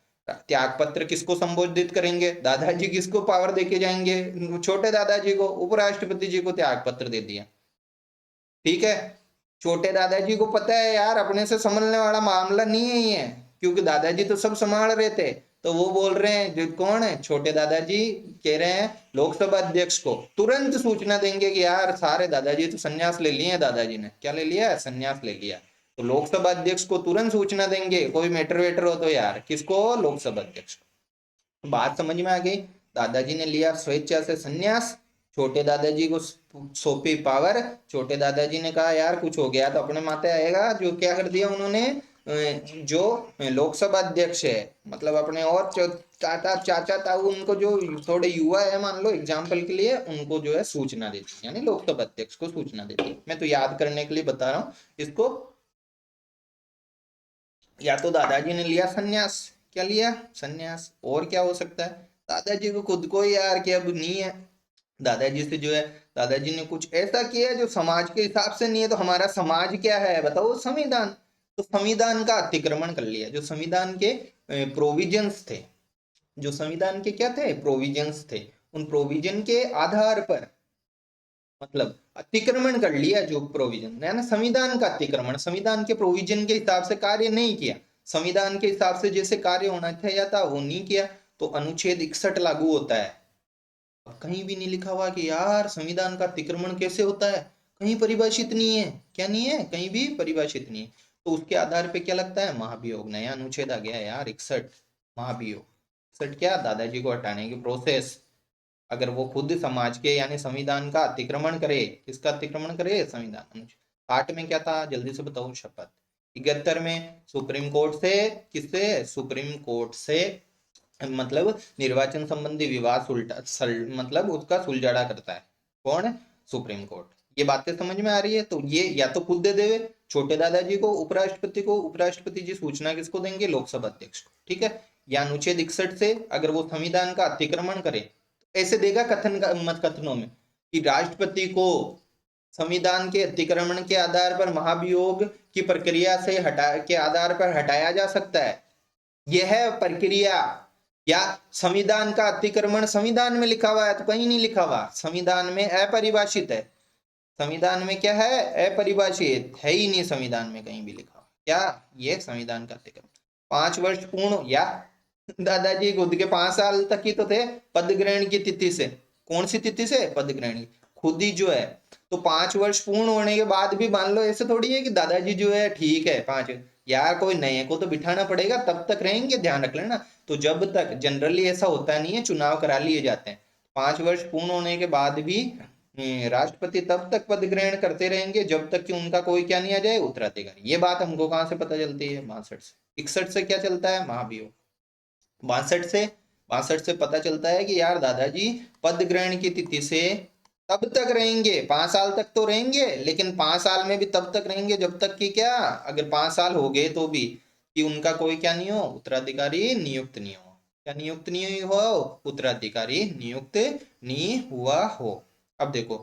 त्याग पत्र किसको संबोधित करेंगे, दादाजी किसको पावर देके जाएंगे, छोटे दादाजी को, उपराष्ट्रपति जी को त्याग पत्र दे दिया। ठीक है, छोटे दादाजी को पता है यार अपने से संभलने वाला मामला नहीं है ये, क्योंकि दादाजी तो सब संभाल रहे थे। तो वो बोल रहे हैं, जो कौन है छोटे दादाजी, कह रहे हैं लोकसभा अध्यक्ष को तुरंत सूचना देंगे कि यार सारे दादाजी तो संन्यास ले लिए हैं, दादाजी ने क्या ले लिया है, संन्यास ले लिया। तो लोकसभा अध्यक्ष को तुरंत सूचना देंगे, कोई मैटर वेटर हो तो यार किसको, लोकसभा अध्यक्ष को। बात समझ में आ गई। दादाजी ने लिया स्वेच्छा से संन्यास, छोटे दादाजी को सौंपी पावर। छोटे दादाजी ने कहा यार कुछ हो गया तो अपने माथे आएगा। जो क्या कर दिया उन्होंने, जो लोकसभा अध्यक्ष है, मतलब अपने और चाचा चाचा ताऊ उनको जो थोड़े युवा है मान लो एग्जाम्पल के लिए, उनको जो है सूचना देती, यानी लोकसभा अध्यक्ष को सूचना देती। मैं तो याद करने के लिए बता रहा हूँ इसको। या तो दादाजी ने लिया संन्यास, क्या लिया, संन्यास। और क्या हो सकता है, दादाजी को खुद को ही यार कि अब नहीं है, दादाजी से जो है, दादाजी ने कुछ ऐसा किया है जो समाज के हिसाब से नहीं है, तो हमारा समाज क्या है बताओ, संविधान। तो संविधान का अतिक्रमण कर लिया। जो संविधान के प्रोविजंस थे, जो संविधान के क्या थे, प्रोविजंस थे, उन प्रोविजन के आधार पर मतलब अतिक्रमण कर लिया। जो प्रोविजन है ना, संविधान का अतिक्रमण, संविधान के प्रोविजन के हिसाब से कार्य नहीं किया, संविधान के हिसाब से जैसे कार्य होना चाहिए था वो नहीं किया, तो अनुच्छेद 61 लागू होता है। अब कहीं भी नहीं लिखा हुआ कि यार संविधान का अतिक्रमण कैसे होता है, कहीं परिभाषित नहीं है। क्या नहीं है, कहीं भी परिभाषित नहीं है। तो उसके आधार पे क्या लगता है, महाभियोग। नया अनुच्छेद आ गया यार 61, महाभियोग। 61 क्या, दादाजी को हटाने की प्रोसेस। अगर वो खुद समाज के यानी संविधान का अतिक्रमण करे, किसका अतिक्रमण करे, संविधान। अनुच्छेद 60 में क्या था, जल्दी से बताओ, शपथ। 71 में सुप्रीम कोर्ट से, किससे, सुप्रीम कोर्ट से मतलब निर्वाचन संबंधी विवाद मतलब उसका सुलझाड़ा करता है कौन, सुप्रीम कोर्ट। ये बातें समझ में आ रही है। तो ये या तो खुद दे देवे छोटे दादाजी को, उपराष्ट्रपति को, उपराष्ट्रपति जी सूचना किसको देंगे, लोकसभा अध्यक्ष को, ठीक है। या अनुच्छेद 61 से अगर वो संविधान का अतिक्रमण करे तो ऐसे देगा कथन का मत कथनों में कि राष्ट्रपति को संविधान के अतिक्रमण के आधार पर महाभियोग की प्रक्रिया से के आधार पर हटाया जा सकता है। यह प्रक्रिया या संविधान का अतिक्रमण संविधान में लिखा हुआ है तो कहीं नहीं लिखा हुआ, संविधान में अपरिभाषित है। संविधान में क्या है, अपरिभाषित है ही नहीं, संविधान में कहीं भी लिखा हुआ क्या, ये संविधान का अतिक्रमण। 5 वर्ष पूर्ण, या दादाजी खुद के 5 साल तक ही तो थे पद ग्रहण की तिथि से। कौन सी तिथि से, पद ग्रहण, खुद ही जो है। तो 5 वर्ष पूर्ण होने के बाद भी मान लो ऐसे थोड़ी है कि दादाजी जो है ठीक है 5, यार कोई नए को तो बिठाना पड़ेगा, तब तक रहेंगे, ध्यान रख लेना। तो जब तक, जनरली ऐसा होता नहीं है, चुनाव करा लिए जाते हैं, 5 वर्ष पूर्ण होने के बाद भी राष्ट्रपति तब तक पद ग्रहण करते रहेंगे जब तक कि उनका कोई क्या नहीं आ जाए, उत्तराधिकारी। ये बात हमको कहां से पता चलती है, 62 से। 61 से क्या चलता है, महाभियोग। 62 से पता चलता है कि यार दादाजी पद ग्रहण की तिथि से तब तक रहेंगे, 5 साल तक तो रहेंगे, लेकिन 5 साल में भी तब तक रहेंगे जब तक कि क्या, अगर 5 साल हो गए तो भी कि उनका कोई क्या नहीं हो, उत्तराधिकारी नियुक्त नहीं हो। क्या नियुक्त नहीं हो, उत्तराधिकारी नियुक्त नहीं हुआ हो। अब देखो,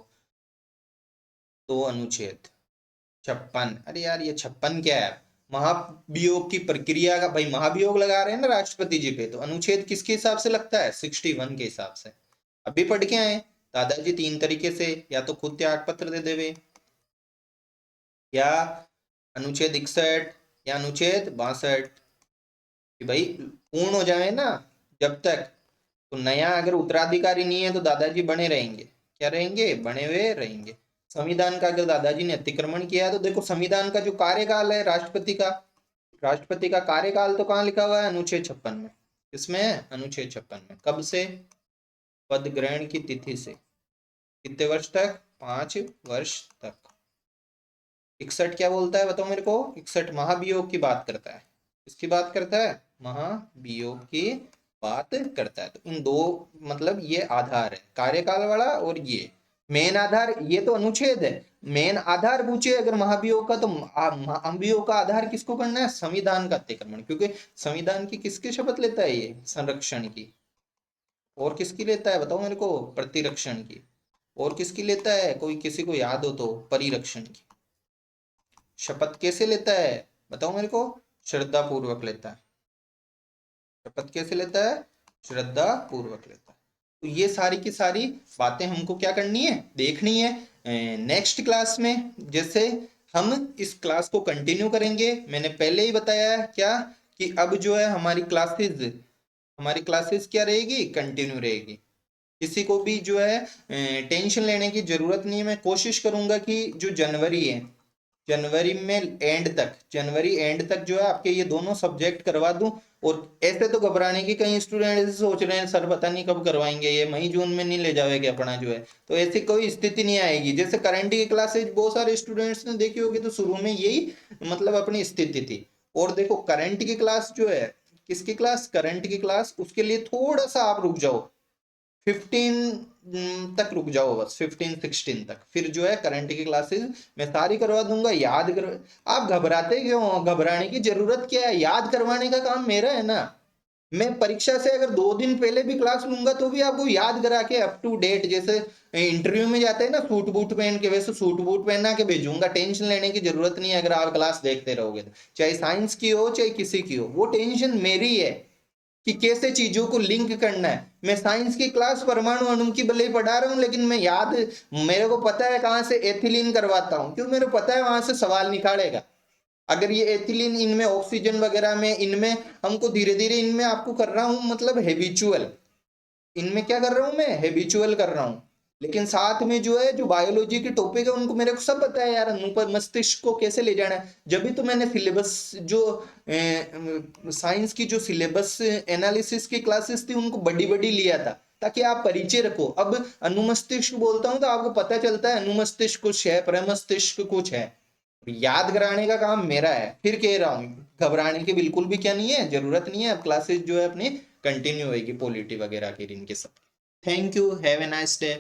तो अनुच्छेद 56, अरे यार ये 56 क्या है, महाभियोग की प्रक्रिया का, भाई महाभियोग लगा रहे हैं ना राष्ट्रपति जी पे, तो अनुच्छेद किसके हिसाब से लगता है, 61 के हिसाब से। अभी पढ़ के आए दादाजी 3 तरीके से, या तो खुद त्याग पत्र दे देवे, या अनुच्छेद 61, या अनुच्छेद 62, कि भाई पूर्ण हो जाए ना जब तक, तो नया अगर उत्तराधिकारी नहीं है तो दादाजी बने रहेंगे, क्या रहेंगे, बने हुए रहेंगे। संविधान का अगर दादाजी ने अतिक्रमण किया है तो देखो संविधान का जो कार्यकाल है राष्ट्रपति का कार्यकाल तो कहाँ लिखा हुआ है, अनुच्छेद 56 में। किसमें है, अनुच्छेद 56 में। कब से, पद ग्रहण की तिथि से, कितने वर्ष तक, 5 वर्ष तक। 61 क्या बोलता है बताओ मेरे को, 61 महाभियोग की बात करता है। किसकी बात करता है, महाभियोग की बात करता है। तो इन दो मतलब ये आधार है, कार्यकाल वाला, और ये मेन आधार, ये तो अनुच्छेद है। मेन आधार पूछे अगर महाभियोग का, तो महाभियोग का आधार किसको करना है, संविधान का अतिक्रमण, क्योंकि संविधान की किसकी शपथ लेता है ये, संरक्षण की। और किसकी लेता है बताओ मेरे को, प्रतिरक्षण की। और किसकी लेता है, कोई किसी को याद हो तो, परिरक्षण की। शपथ कैसे लेता है बताओ मेरे को, श्रद्धा पूर्वक लेता है। शपथ कैसे लेता है, श्रद्धा पूर्वक लेता है। तो ये सारी की सारी बातें हमको क्या करनी है, देखनी है। नेक्स्ट क्लास में जैसे हम इस क्लास को कंटिन्यू करेंगे, मैंने पहले ही बताया है क्या, कि अब जो है हमारी क्लासेस क्या रहेगी, कंटिन्यू रहेगी। किसी को भी जो है टेंशन लेने की जरूरत नहीं है। मैं कोशिश करूंगा कि जो जनवरी है, जनवरी एंड तक जो है आपके ये दोनों सब्जेक्ट करवा दूं। और ऐसे तो घबराने की, कई स्टूडेंट ऐसे सोच रहे हैं सर पता नहीं कब करवाएंगे, ये मई जून में नहीं ले जाएगा अपना जो है, तो ऐसी कोई स्थिति नहीं आएगी। जैसे करंट की क्लासेज बहुत सारे स्टूडेंट्स ने देखी होगी, तो शुरू में यही मतलब अपनी स्थिति थी। और देखो करंट की क्लास जो है, किसकी क्लास, करंट की क्लास, उसके लिए थोड़ा सा आप रुक जाओ, 15 तक रुक जाओ, बस 15-16 तक। फिर जो है करंट की क्लासेस मैं सारी करवा दूंगा, याद कर। आप घबराते क्यों हो, घबराने की जरूरत क्या है, याद करवाने का काम मेरा है ना। मैं परीक्षा से अगर 2 दिन पहले भी क्लास लूंगा तो भी आपको याद करा के अप टू डेट, जैसे इंटरव्यू में जाते हैं ना सूट बूट पहन के, वैसे सूट बूट पहना के भेजूंगा। टेंशन लेने की जरूरत नहीं है अगर आप क्लास देखते रहोगे तो, चाहे साइंस की हो चाहे किसी की हो। वो टेंशन मेरी है कि कैसे चीजों को लिंक करना है। मैं साइंस की क्लास परमाणु अणु की भले ही पढ़ा रहा हूँ, लेकिन मैं याद, मेरे को पता है कहाँ से एथिलीन करवाता हूँ, क्यों, मेरे को पता है वहां से सवाल निकालेगा। अगर ये एथिलीन इनमें ऑक्सीजन वगैरह में, इनमें हमको धीरे धीरे इनमें आपको कर रहा हूं मतलब हैबिचुअल, इनमें क्या कर रहा हूं मैं, हैबिचुअल कर रहा हूं। लेकिन साथ में जो है, जो बायोलॉजी के टॉपिक है उनको मेरे को सब पता है यार, अनुपर मस्तिष्क को कैसे ले जाना है। जब भी तो मैंने सिलेबस जो साइंस की जो सिलेबस एनालिसिस की क्लासेस थी उनको बड़ी बड़ी लिया था, ताकि आप परिचय रखो। अब अनुमस्तिष्क बोलता हूं तो आपको पता चलता है अनुमस्तिष्क कुछ है, प्रमस्तिष्क कुछ है। याद कराने का काम मेरा है। फिर कह रहा हूँ, घबराने की बिल्कुल भी क्या नहीं है, जरूरत नहीं है। अब क्लासेस जो है अपनी कंटिन्यू होगी, पॉलिटी वगैरह की इनके सब। Thank you, have a nice day.